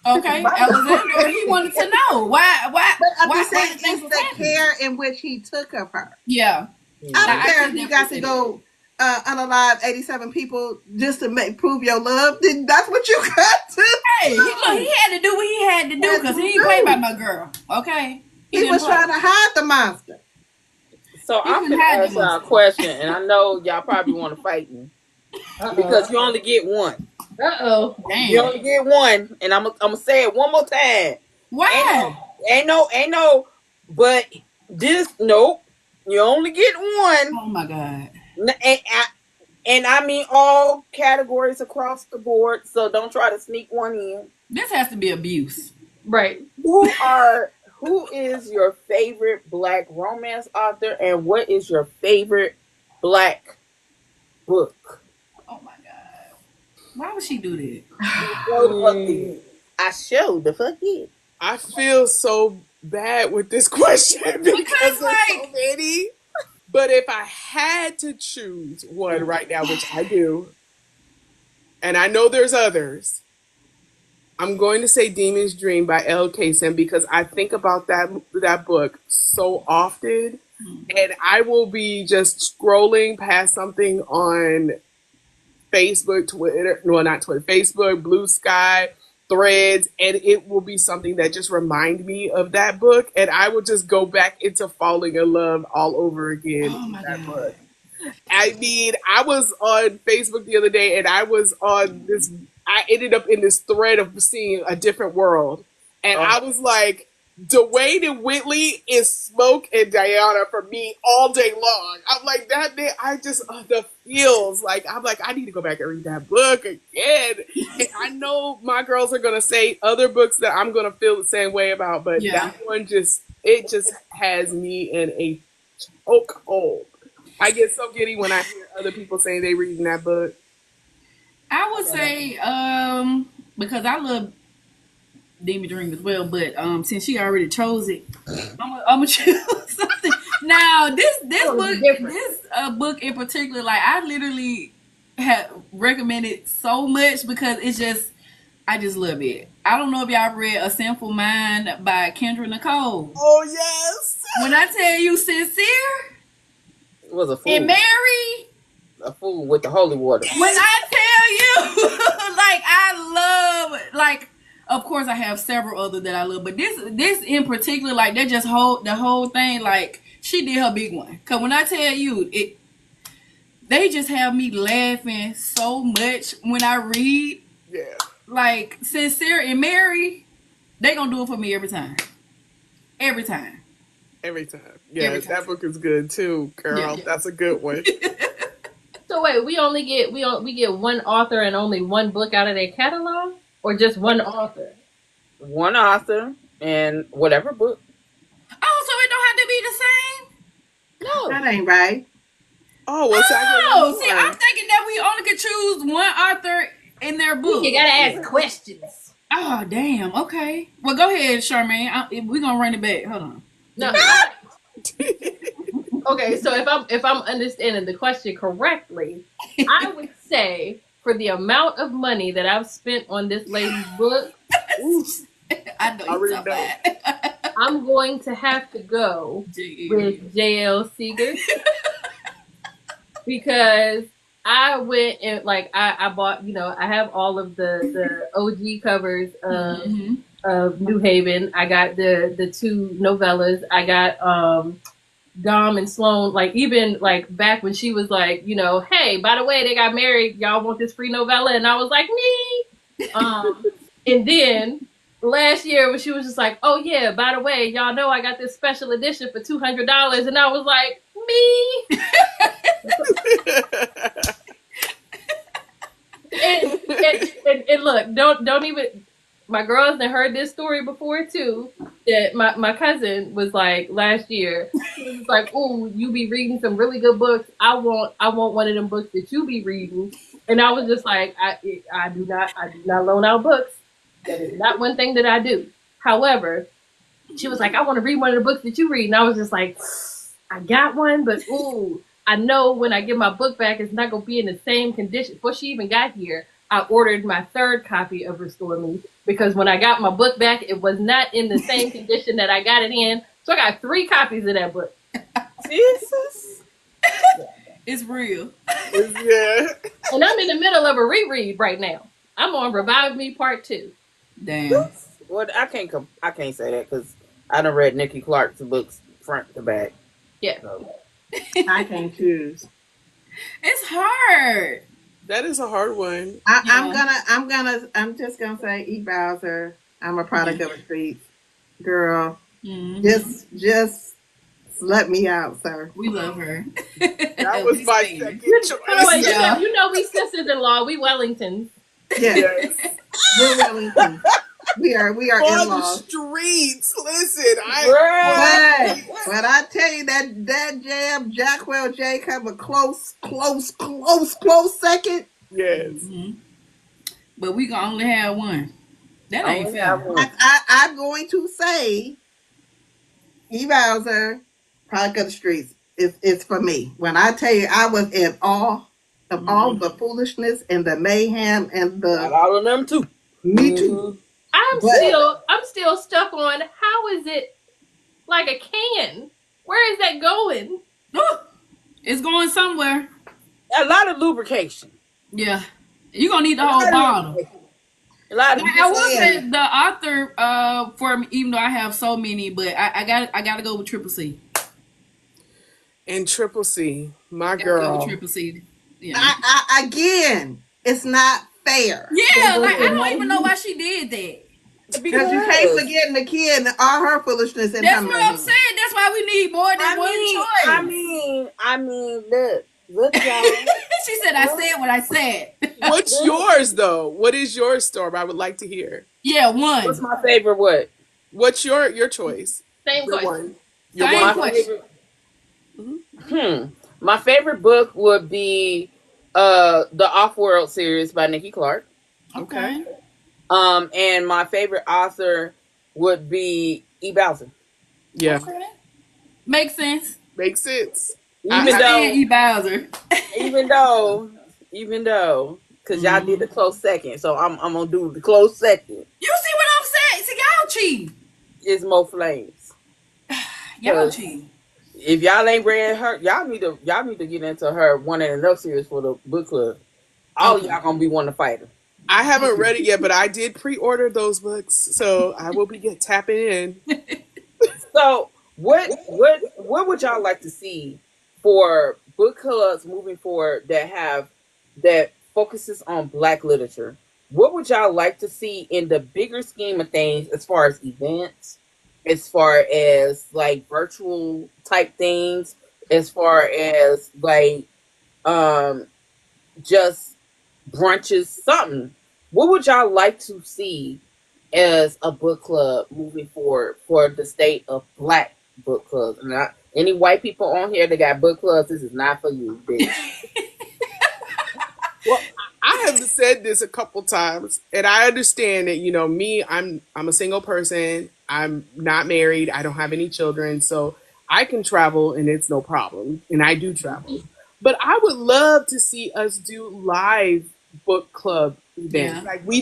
"Okay, Alexander, he wanted to know why." But I'm why just saying, it's the care in which he took of her. Yeah, I don't care if you got to go unalive 87 people just to prove your love. That's what you got to. Hey, he had to do what he had to do because he didn't play by my girl. Okay, he was trying to hide the monster. So I'm gonna ask y'all a question, and I know y'all probably want to fight me because you only get one. Damn. You only get one, and I'm gonna say it one more time. Why? Ain't no. But nope. You only get one. Oh my god. And I mean all categories across the board. So don't try to sneak one in. This has to be abuse, right? Who is your favorite Black romance author, and what is your favorite Black book? Oh my god! Why would she do that? I showed the fuck it. I feel so bad with this question because there's so many. But if I had to choose one right now, which I do, and I know there's others, I'm going to say Demon's Dream by L. Kaysen because I think about that book so often, and I will be just scrolling past something on Facebook, Twitter, no, not Twitter, Facebook, Blue Sky, Threads, and it will be something that just remind me of that book, and I will just go back into falling in love all over again with that book. I mean, I was on Facebook the other day, and I was on this. I ended up in this thread of seeing a different world, and I was like, Dwayne and Whitley is Smoke and Diana for me all day long. I'm like, I just, the feels, like, I'm like, I need to go back and read that book again. And I know my girls are going to say other books that I'm going to feel the same way about, but that one just has me in a chokehold. I get so giddy when I hear other people saying they reading that book. I would say, because I love Demon Dream as well, but since she already chose it, I'm gonna choose something. Now this book in particular, like I literally have recommended so much because I just love it. I don't know if y'all read A Sinful Mind by Kendra Nicole. Oh yes. When I tell you Sincere, it was a fool. And Mary, a fool with the holy water. When I tell you, like I love, like. Of course, I have several other that I love, but this in particular, like they just the whole thing. Like she did her big one. Cause when I tell you, they just have me laughing so much when I read. Yeah. Like Sincere and Mary, they gonna do it for me every time. Every time. Every time. Yeah, that book is good too, girl. Yeah. That's a good one. So wait, we get one author and only one book out of their catalog? Or just one author? One author and whatever book. Oh, so it don't have to be the same? No. That ain't right. Oh, well, see, I'm thinking that we only could choose one author in their book. You gotta ask questions. Oh, damn. Okay. Well, go ahead, Charmaine. We're gonna run it back. Hold on. No. Okay, so if I'm understanding the question correctly, I would say for the amount of money that I've spent on this lady's book, I know you're talking. I'm going to have to go with J.L. Seeger because I went and I bought, I have all of the OG covers of New Haven. I got the two novellas. I got Dom and Sloan, even back when she was hey, by the way, they got married. Y'all want this free novella? And I was like, me. And then last year when she was just like, "Oh yeah, by the way, y'all know I got this special edition for $200," and I was like, "Me." and look, don't even. My girls that heard this story before too. That my cousin was like last year. She was like, "Ooh, you be reading some really good books. I want one of them books that you be reading." And I was just like, I do not loan out books. That is not one thing that I do. However, she was like, "I want to read one of the books that you read," and I was just like, "I got one, but ooh, I know when I get my book back, it's not gonna be in the same condition." Before she even got here, I ordered my third copy of Restore Me because when I got my book back, it was not in the same condition that I got it in. So I got 3 copies of that book. Jesus. It's real. Yeah. And I'm in the middle of a reread right now. I'm on Revive Me Part 2. Damn. Well, I can't say that because I done read Nikki Clark's books front to back. Yeah. So. I can't choose. It's hard. That is a hard one. I'm just gonna say E. Bowser. I'm a product of the streets, girl. Mm-hmm. Just let me out, sir. We love her. That was my second choice. You know we sisters-in-law. We Wellingtons. Yes. We're Wellington. We are On in-laws. the streets. Listen, But I tell you that jam, Jackwell J come a close second. Yes. Mm-hmm. But we gonna only have one. That ain't fair. I'm going to say E. Bowser, product of the streets. It's for me. When I tell you I was in awe of all the foolishness and the mayhem and the all of them too. Me too. I'm still stuck on how is it like a can? Where is that going? It's going somewhere. A lot of lubrication. Yeah. You're gonna need the whole bottle. I will say the author for me, even though I have so many, but I gotta go with Triple C. And Triple C, my girl. Go with Triple C. Yeah. I again, it's not fair. Yeah, like I don't even know why she did that. Because you can't forget the kid and all her foolishness. That's what I'm saying. That's why we need more than one choice. I mean, look, y'all. She said, "I said what I said." What's yours though? What is your Storm? I would like to hear. Yeah, one. What's my favorite? What? What's your choice? Same Your question. Same question. My favorite book would be the Off-World series by Nikki Clark. Okay. And my favorite author would be E. Bowser. Yeah. Okay. Makes sense. Makes sense. Even though E. Bowser. even though, because y'all did the close second, so I'm gonna do the close second. You see what I'm saying? See, y'all cheat. It's Mo Flames. Y'all cheat. If y'all ain't read her, y'all need to get into her One and Enough series for the book club. All y'all gonna be wanting to fight her. I haven't read it yet, but I did pre-order those books, so I will be tapping in. So, what would y'all like to see for book clubs moving forward that focuses on Black literature? What would y'all like to see in the bigger scheme of things, as far as events, as far as like virtual type things, as far as like just brunches, something? What would y'all like to see as a book club moving forward for the state of Black book clubs? Not any white people on here that got book clubs. This is not for you, bitch. Well, I have said this a couple times, and I understand that, me, I'm a single person. I'm not married. I don't have any children, so I can travel and it's no problem. And I do travel. But I would love to see us do live book club events. Yeah. Like we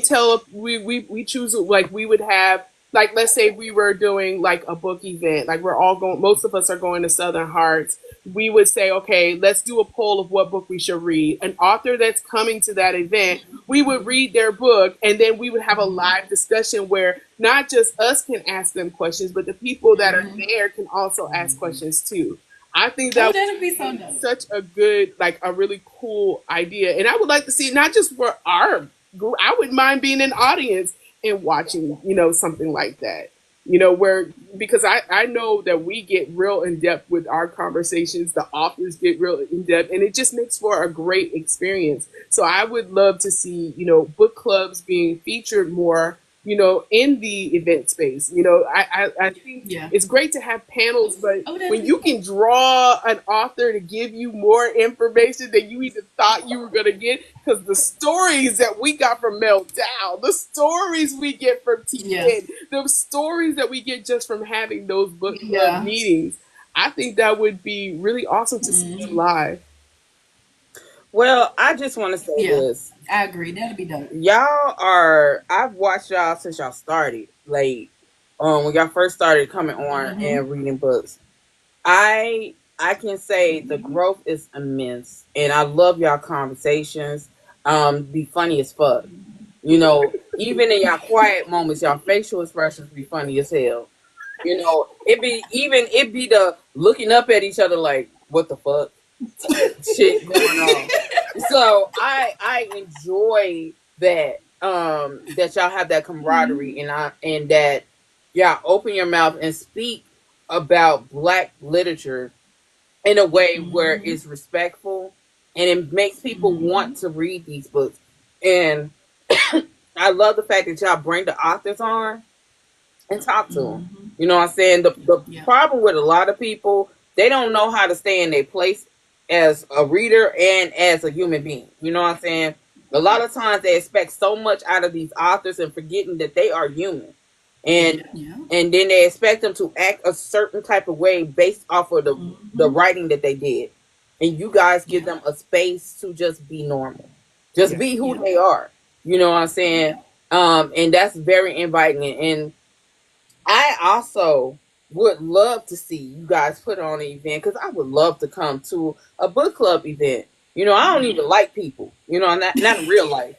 choose, like we would have, like, let's say we were doing like a book event, like we're all going, most of us are going to Southern Hearts. We would say, okay, let's do a poll of what book we should read. An author that's coming to that event, we would read their book, and then we would have a live discussion where not just us can ask them questions, but the people that are there can also ask questions too. I think that would be so nice. Such a good, like a really cool idea. And I would like to see it not just for our group. I wouldn't mind being an audience in watching, something like that. Where, because I know that we get real in depth with our conversations, the authors get real in depth, and it just makes for a great experience. So I would love to see, book clubs being featured more, in the event space. I think it's great to have panels, but when you can draw an author to give you more information than you even thought you were going to get, because the stories that we got from Meltdown, the stories we get from TN, the stories that we get just from having those book club meetings, I think that would be really awesome to see them live. Well, I just want to say this. I agree. That'd be dope. I've watched y'all since y'all started. Like, when y'all first started coming on and reading books. I can say the growth is immense, and I love y'all conversations. Be funny as fuck. Even in y'all quiet moments, y'all facial expressions be funny as hell. It be the looking up at each other like, what the fuck shit going on. So I enjoy that that y'all have that camaraderie and that y'all open your mouth and speak about Black literature in a way where it's respectful and it makes people want to read these books. And I love the fact that y'all bring the authors on and talk to them. You know what I'm saying? The problem with a lot of people, they don't know how to stay in their place as a reader and as a human being. You know what I'm saying? A lot of times they expect so much out of these authors and forgetting that they are human. And then they expect them to act a certain type of way based off of the writing that they did. And you guys give them a space to just be normal. Just be who they are. You know what I'm saying? And that's very inviting. And I also would love to see you guys put on an event, because I would love to come to a book club event. I don't even like people. Not in real life.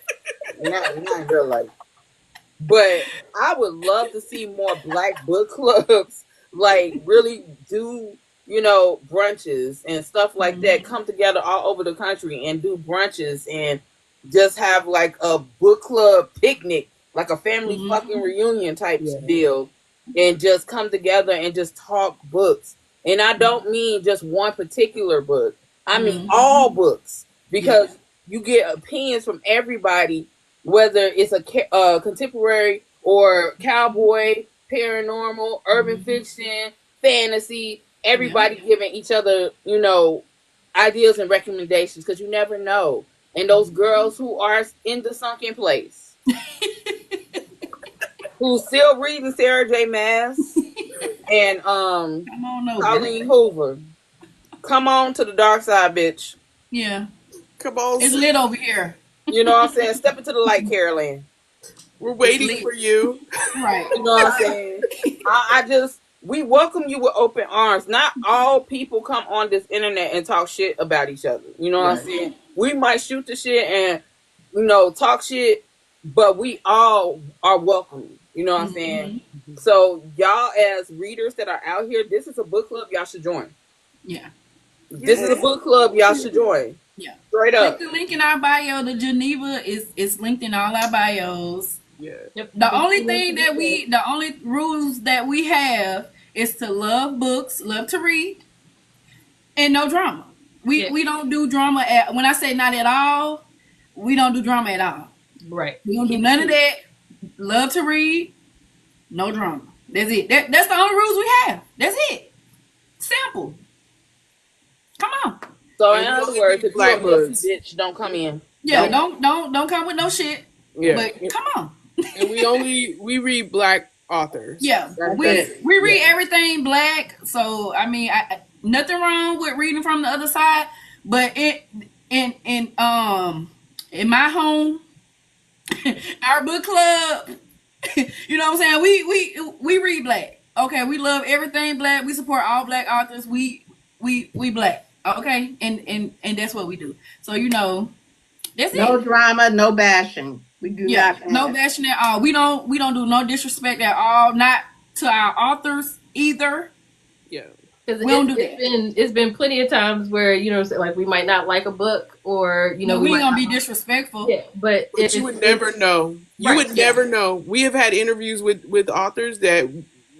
not in real life. But I would love to see more Black book clubs, like really do, brunches and stuff like that, come together all over the country and do brunches and just have like a book club picnic, like a family fucking reunion type deal, and just come together and just talk books. And I don't mean just one particular book. I mean all books, because you get opinions from everybody, whether it's a contemporary or cowboy, paranormal, urban fiction, fantasy, everybody giving each other, ideas and recommendations, because you never know. And those girls who are in the sunken place, who's still reading Sarah J. Maas and Colleen Hoover, come on to the dark side, bitch. Yeah. Come on. It's lit over here. You know what I'm saying? Step into the light, Carolyn. We're waiting for you. Right. You know what I'm saying? We welcome you with open arms. Not all people come on this internet and talk shit about each other. You know what I'm saying? We might shoot the shit and, talk shit, but we all are welcome. You know what I'm saying? So y'all as readers that are out here, this is a book club y'all should join. Yeah. This is a book club y'all should join. Yeah. Straight up. Click the link in our bio. The Geneva is linked in all our bios. Yeah. The only rules that we have is to love books, love to read, and no drama. We don't do drama when I say not at all, we don't do drama at all. Right. We don't do none of that. Love to read, no drama. That's it. That's the only rules we have. That's it. Simple. Come on. So in other words, if you're a bitch, don't come in. Yeah, don't come with no shit. Yeah. But come on. And we read Black authors. Yeah. We read everything Black. So I mean, nothing wrong with reading from the other side. But in my home, our book club, you know what I'm saying? We read Black. Okay, we love everything Black. We support all Black authors. We Black. Okay, and that's what we do. So that's no it. drama, no bashing. We do not. No bashing at all. We don't do no disrespect at all. Not to our authors either. Yeah. Because We don't do that. it's been plenty of times where, you know, like we might not like a book, or you know, we ain't gonna be not, disrespectful. yeah, but you would never know. You right, would never know. We have had interviews with authors that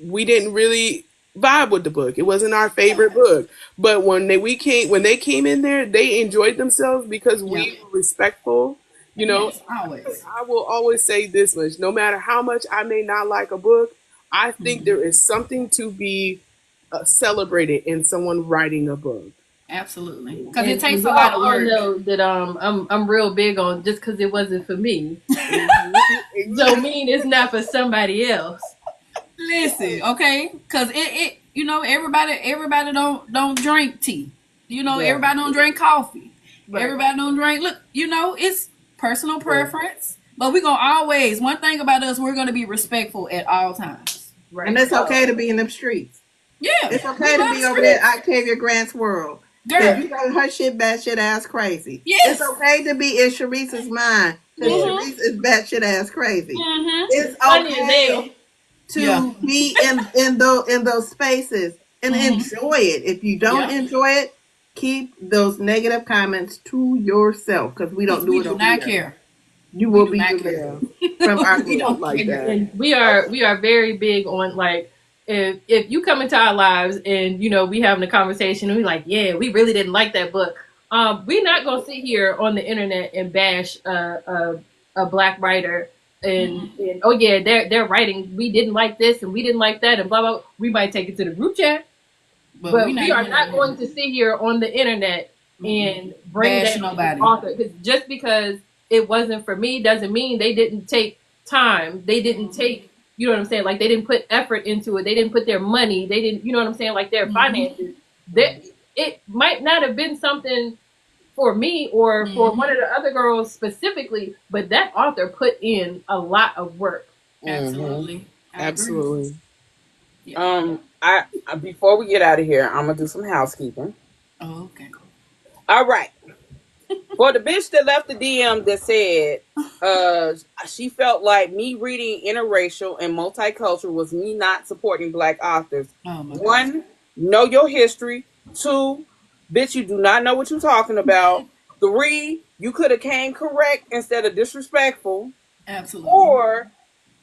we didn't really vibe with the book. It wasn't our favorite book, but when they came in there, they enjoyed themselves because we were respectful. You know, Yes, always. I will always say this much: no matter how much I may not like a book, I think there is something to be celebrated in someone writing a book. Absolutely, because it and takes a we lot of all work. know that I'm real big on just because it wasn't for me, don't mean it's not for somebody else. Listen, okay, because it you know everybody don't drink tea. You know, everybody don't drink coffee. Right. Everybody don't drink. Look, you know, it's personal preference. But we're gonna always, one thing about us, we're gonna be respectful at all times. Right. And it's okay to be in them streets. Yeah, It's okay to be over there at Octavia Grant's world. girl. You know her shit batshit ass crazy. Yes. It's okay to be in Sharice's mind. Because Sharice is batshit ass crazy. Mm-hmm. It's Funny as okay hell. to be in those spaces and enjoy it. If you don't enjoy it, keep those negative comments to yourself, because we don't do it over not here. care. You will be not delivered from our We don't like that. And we are very big on, like, if you come into our lives and, you know, we having a conversation and we like, yeah, we really didn't like that book. We're not gonna sit here on the internet and bash a black writer and oh yeah, they're writing, we didn't like this and we didn't like that and blah blah. We might take it to the group chat, but we are not going to sit here on the internet and bring bash that nobody. author. Just because it wasn't for me doesn't mean they didn't take time. They didn't take, you know what I'm saying? Like, they didn't put effort into it. They didn't put their money. They didn't, you know what I'm saying? Like, their finances. It might not have been something for me or for one of the other girls specifically, but that author put in a lot of work. Absolutely. Absolutely. Yeah. I before we get out of here, I'm gonna do some housekeeping. Oh, okay. All right. For the bitch that left the DM that said she felt like me reading interracial and multicultural was me not supporting black authors. Oh my One, God. know your history. Two, bitch, you do not know what you're talking about. Three, you could have came correct instead of disrespectful. Absolutely. Or,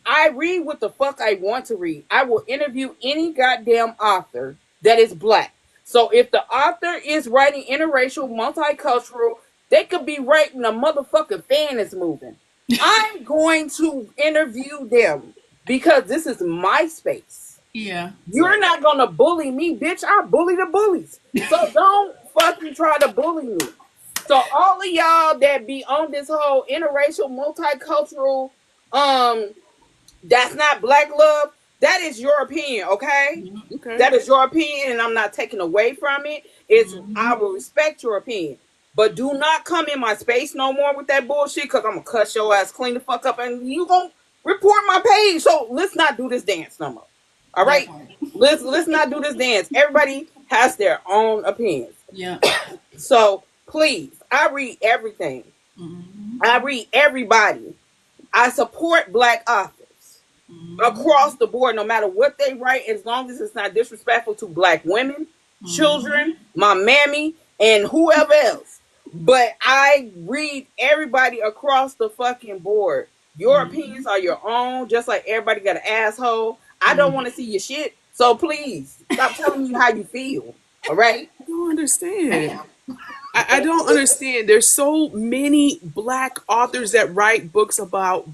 I read what the fuck I want to read. I will interview any goddamn author that is black. So if the author is writing interracial, multicultural, they could be writing a motherfucking fan is moving. I'm going to interview them because this is my space. Yeah. You're not going to bully me, bitch. I bully the bullies. So don't fucking try to bully me. So all of y'all that be on this whole interracial, multicultural, that's not black love, that is your opinion, okay? Okay. That is your opinion, and I'm not taking away from it. It's I will respect your opinion. But do not come in my space no more with that bullshit, because I'm going to cuss your ass clean the fuck up, and you going to report my page. So let's not do this dance no more. All right? Let's not do this dance. Everybody has their own opinions. Yeah. So please, I read everything. I read everybody. I support black authors across the board, no matter what they write, as long as it's not disrespectful to black women, children, my mammy, and whoever else. But I read everybody across the fucking board. Your opinions are your own, just like everybody got an asshole. I don't want to see your shit, so please stop telling me how you feel. All right? I don't understand. I don't understand. There's so many black authors that write books about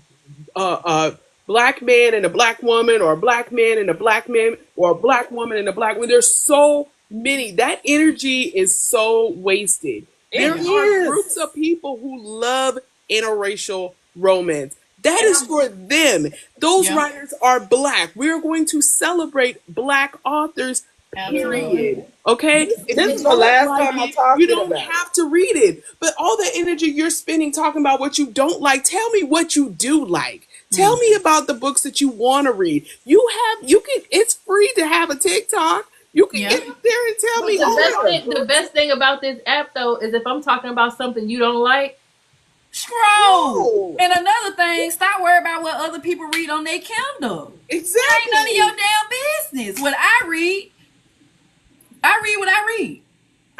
black man and a black woman, or a black man and a black man, or a black woman and a black woman. There's so many. That energy is so wasted. There are groups of people who love interracial romance. That is for them. Those writers are black. We're going to celebrate black authors, period. Okay? This is the last time I talked You to don't them. have to read it. But all the energy you're spending talking about what you don't like, tell me what you do like. Tell me about the books that you want to read. It's free to have a TikTok. You can get up there and tell me. The best thing about this app, though, is if I'm talking about something you don't like, scroll. And another thing, stop worrying about what other people read on their Kindle. Exactly. Ain't none of your damn business. What I read, I read what I read.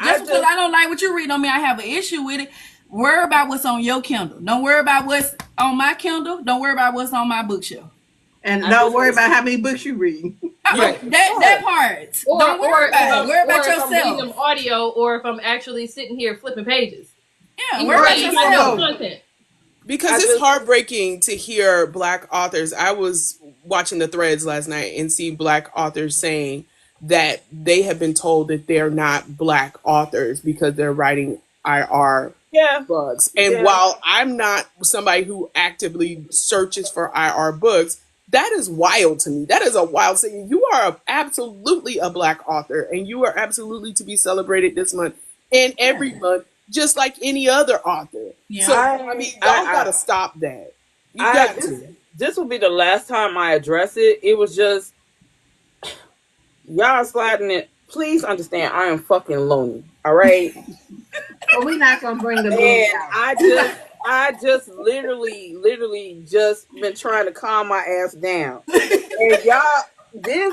Just because I don't like what you read don't mean I have an issue with it. Worry about what's on your Kindle. Don't worry about what's on my Kindle. Don't worry about what's on my bookshelf. And don't worry about how many books you read. That part. Don't worry about it. Worry about yourself. If I'm reading audio or if I'm actually sitting here flipping pages. Yeah, worry about yourself. Content. Because it's heartbreaking to hear Black authors. I was watching the threads last night and see Black authors saying that they have been told that they're not Black authors because they're writing IR books. And while I'm not somebody who actively searches for IR books, that is wild to me. That is a wild thing. You are absolutely a Black author, and you are absolutely to be celebrated this month and every month, just like any other author. Yeah. So, I mean, y'all gotta stop that. You got to. This will be the last time I address it. It was just, y'all sliding it. Please understand, I am fucking lonely, all right? But we're not going to bring the book out. I just literally just been trying to calm my ass down. And y'all,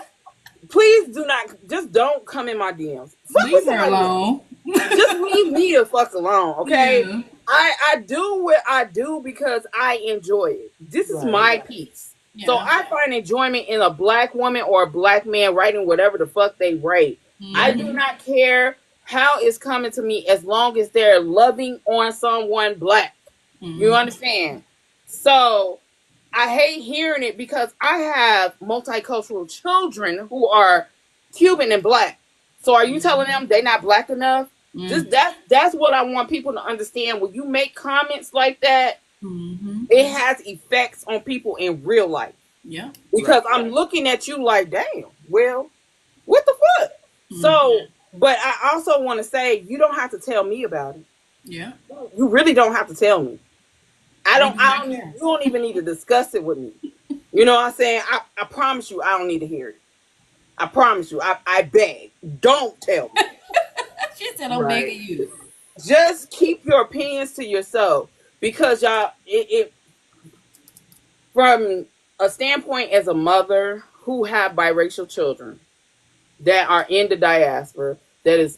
please do not, just don't come in my DMs. Leave her alone. Just leave me the fuck alone, okay? Yeah. I do what I do because I enjoy it. This is my piece. Yeah. So I find enjoyment in a Black woman or a Black man writing whatever the fuck they write. Mm-hmm. I do not care how it's coming to me as long as they're loving on someone Black. Mm-hmm. You understand? So I hate hearing it because I have multicultural children who are Cuban and Black. So are you telling them they're not Black enough? Mm-hmm. Just that's what I want people to understand. When you make comments like that, it has effects on people in real life. Yeah. Because I'm looking at you like, damn, well, what the fuck? Mm-hmm. So, but I also want to say, you don't have to tell me about it. Yeah. You really don't have to tell me. You don't even need to discuss it with me. You know what I'm saying? I promise you, I don't need to hear it. I promise you. I beg. Don't tell me. She said, I'm begging you. Just keep your opinions to yourself. Because y'all, it from a standpoint as a mother who have biracial children that are in the diaspora, that is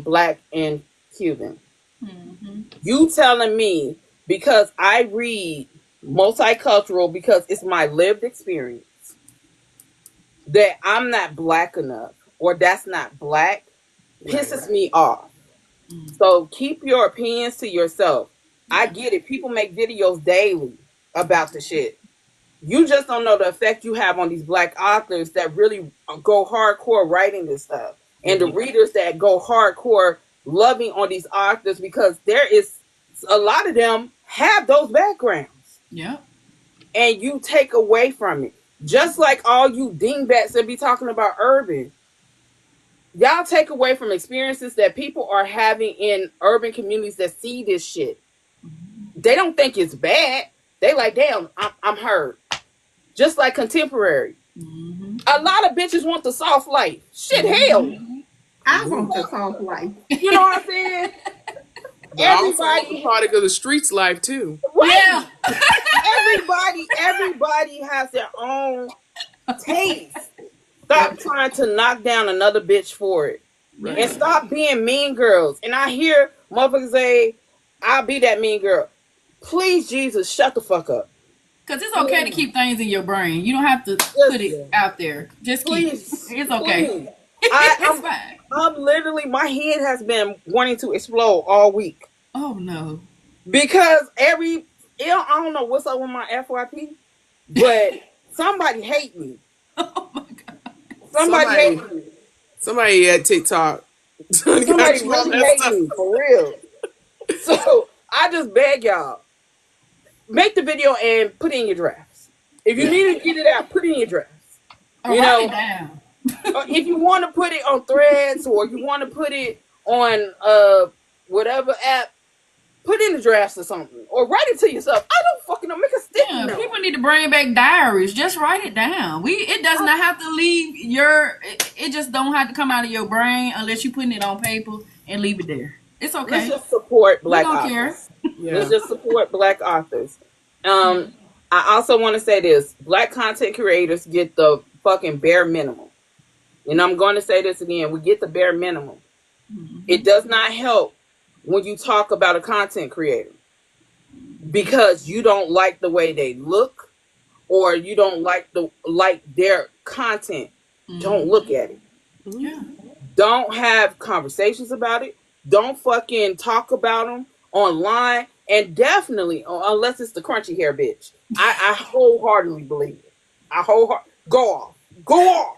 Black and Cuban. Mm-hmm. You telling me because I read multicultural because it's my lived experience that I'm not Black enough or that's not Black pisses me off. Mm-hmm. So keep your opinions to yourself. I get it. People make videos daily about the shit. You just don't know the effect you have on these Black authors that really go hardcore writing this stuff. And the readers that go hardcore loving on these authors because there is a lot of them have those backgrounds. Yeah. And you take away from it. Just like all you dingbats that be talking about urban. Y'all take away from experiences that people are having in urban communities that see this shit. They don't think it's bad. They like, damn, I'm hurt. Just like contemporary. Mm-hmm. A lot of bitches want the soft life. Shit, hell. I want the soft life. You know what I'm saying? Everybody product of the streets life too. Right. Yeah. everybody has their own taste. Stop trying to knock down another bitch for it. Right. And stop being mean girls. And I hear motherfuckers say, I'll be that mean girl. Please, Jesus, shut the fuck up. Because it's okay to keep things in your brain. You don't have to put it out there. Just keep it. It's okay. It's fine. I'm literally, my head has been wanting to explode all week. Oh, no. Because I don't know what's up with my FYP, but somebody hate me. Oh, my God. Somebody hate me. Somebody at TikTok. Somebody really hate me, for real. So, I just beg y'all, make the video and put it in your drafts. If you need to get it out, put it in your drafts. You know, it down. If you want to put it on Threads or you want to put it on whatever app, put it in the drafts or something. Or write it to yourself. I don't fucking know. Make a sticky note. People need to bring back diaries. Just write it down. It does not have to leave it just don't have to come out of your brain unless you're putting it on paper and leave it there. It's okay. Let's just support Black authors. Yeah. Let's just support Black authors. I also want to say this. Black content creators get the fucking bare minimum. and I'm going to say this again, we get the bare minimum. It does not help when you talk about a content creator because you don't like the way they look or you don't like their content. Don't look at it. Yeah. Don't have conversations about it. Don't fucking talk about them online. And definitely, unless it's the crunchy hair bitch, I wholeheartedly believe it. Go off. Go on.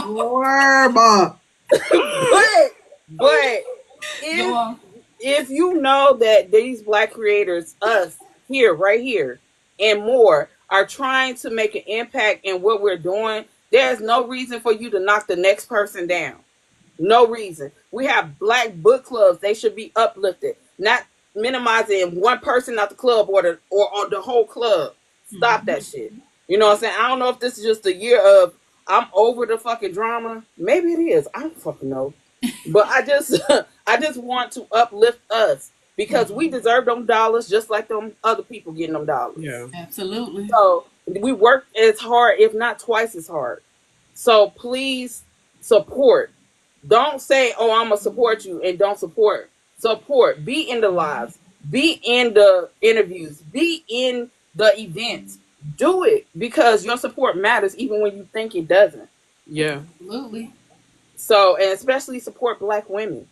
Horrible. but Go on. if you know that these Black creators, us here, right here, and more, are trying to make an impact in what we're doing, there's no reason for you to knock the next person down. No reason. We have Black book clubs. They should be uplifted, not minimizing one person out the club or the whole club. Stop that shit. You know what I'm saying? I don't know if this is just a year of I'm over the fucking drama. Maybe it is. I don't fucking know. But I just want to uplift us because we deserve them dollars just like them other people getting them dollars. Yeah. Absolutely. So we work as hard, if not twice as hard. So please support. Don't say, "Oh, I'm gonna support you," and don't support. Support. Be in the lives. Be in the interviews. Be in the events. Do it because your support matters, even when you think it doesn't. Yeah. Absolutely. So, and especially support Black women.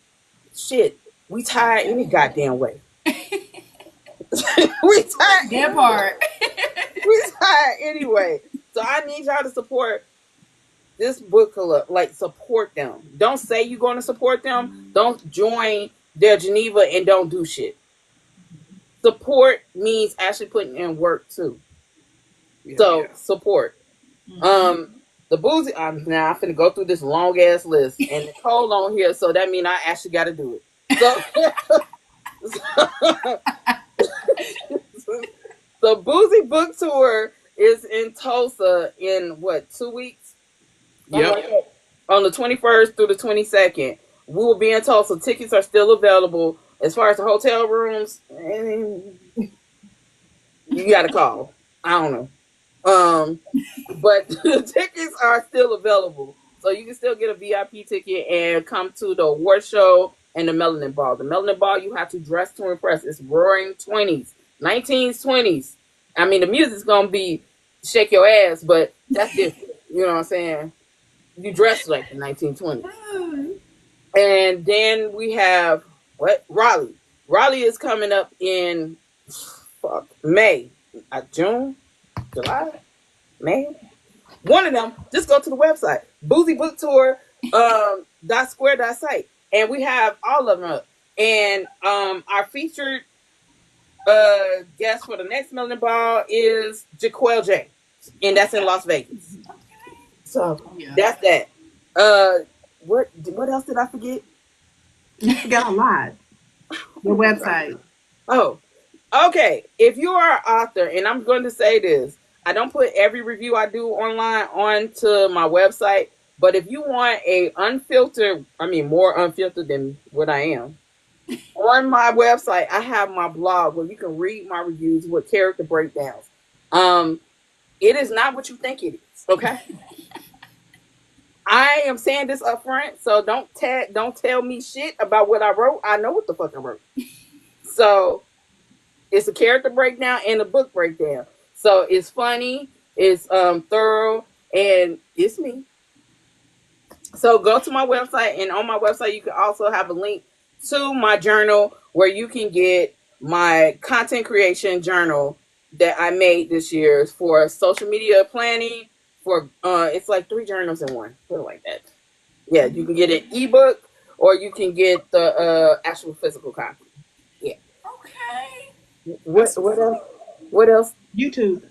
Shit, we tired any goddamn way. we tired. That part. We tired anyway. So I need y'all to support this book club. Like, support them. Don't say you're going to support them. Don't join their Geneva and don't do shit. Support means actually putting in work too. Yeah. So support. The boozy. Now I'm finna go through this long ass list, and Nicole on here, so that means I actually got to do it. So, the Boozy Book Tour is in Tulsa in what, 2 weeks? Yep. On the 21st through the 22nd. We will be in Tulsa. Tickets are still available. As far as the hotel rooms, you got to call. I don't know. But the tickets are still available. So you can still get a VIP ticket and come to the award show and the Melanin Ball. The Melanin Ball, you have to dress to impress. It's roaring 20s, 19s, 20s. I mean, the music's going to be shake your ass, but that's different. You know what I'm saying? You dress like the 1920s. And then we have, Raleigh. Raleigh is coming up in May. June? July? May? One of them. Just go to the website. Boozy Book Tour .square.site. And we have all of them up. And our featured guest for the next Melanin Ball is Jaquel J. And that's in Las Vegas. So that's that. What else did I forget? You forgot a lot. Your website. Oh, okay. If you are an author, and I'm going to say this, I don't put every review I do online onto my website, but if you want a unfiltered, more unfiltered than what I am, on my website, I have my blog where you can read my reviews with character breakdowns. It is not what you think it is, okay? I am saying this up front, so don't tell me shit about what I wrote. I know what the fuck I wrote. So it's a character breakdown and a book breakdown. So it's funny, it's thorough, and it's me. So go to my website, and on my website you can also have a link to my journal where you can get my content creation journal that I made this year for social media planning. For it's like 3 journals in one, put it like that. Yeah, you can get an ebook or you can get the actual physical copy. Yeah. Okay. What else? What else? YouTube.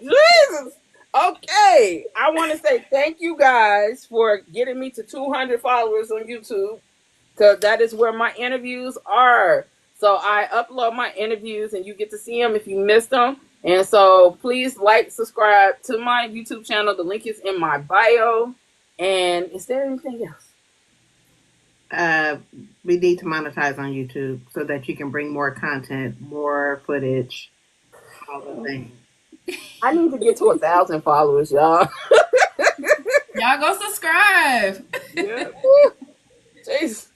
Jesus. Okay. I want to say thank you guys for getting me to 200 followers on YouTube, because that is where my interviews are. So I upload my interviews and you get to see them if you missed them. And so please subscribe to my YouTube channel. The link is in my bio. And is there anything else? We need to monetize on YouTube so that you can bring more content, more footage. all the things. I need to get to 1,000 followers, y'all. Y'all go subscribe. Yeah. Jeez.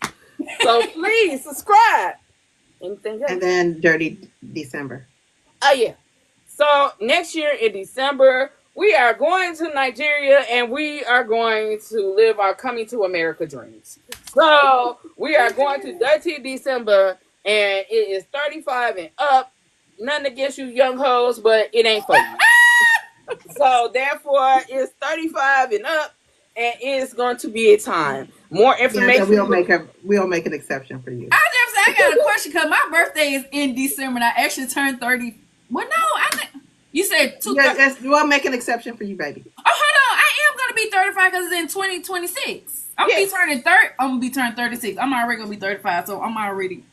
So please subscribe. Anything else? And then Dirty December. Oh yeah. So next year in December, we are going to Nigeria and we are going to live our coming to America dreams. So we are going to Dirty December, and it is 35 and up. Nothing against you young hoes, but it ain't for you. So therefore, it's 35 and up, and it's going to be a time. More information. Yeah, we'll make an exception for you. I just say I got a question because my birthday is in December and I actually turned 30. Well, no, I think you said two. Yes, we'll make an exception for you, baby. Oh, hold on. I am gonna be 35 because it's in 2026. I'm gonna be turning 30. I'm gonna be turning 36. I'm already gonna be 35, so I'm good.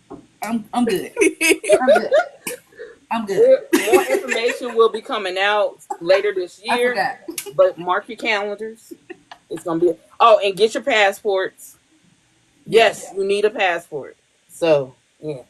I'm good. I'm good. More information will be coming out later this year. But mark your calendars. It's gonna be. Oh, and get your passports. Yes, you need a passport. So yeah.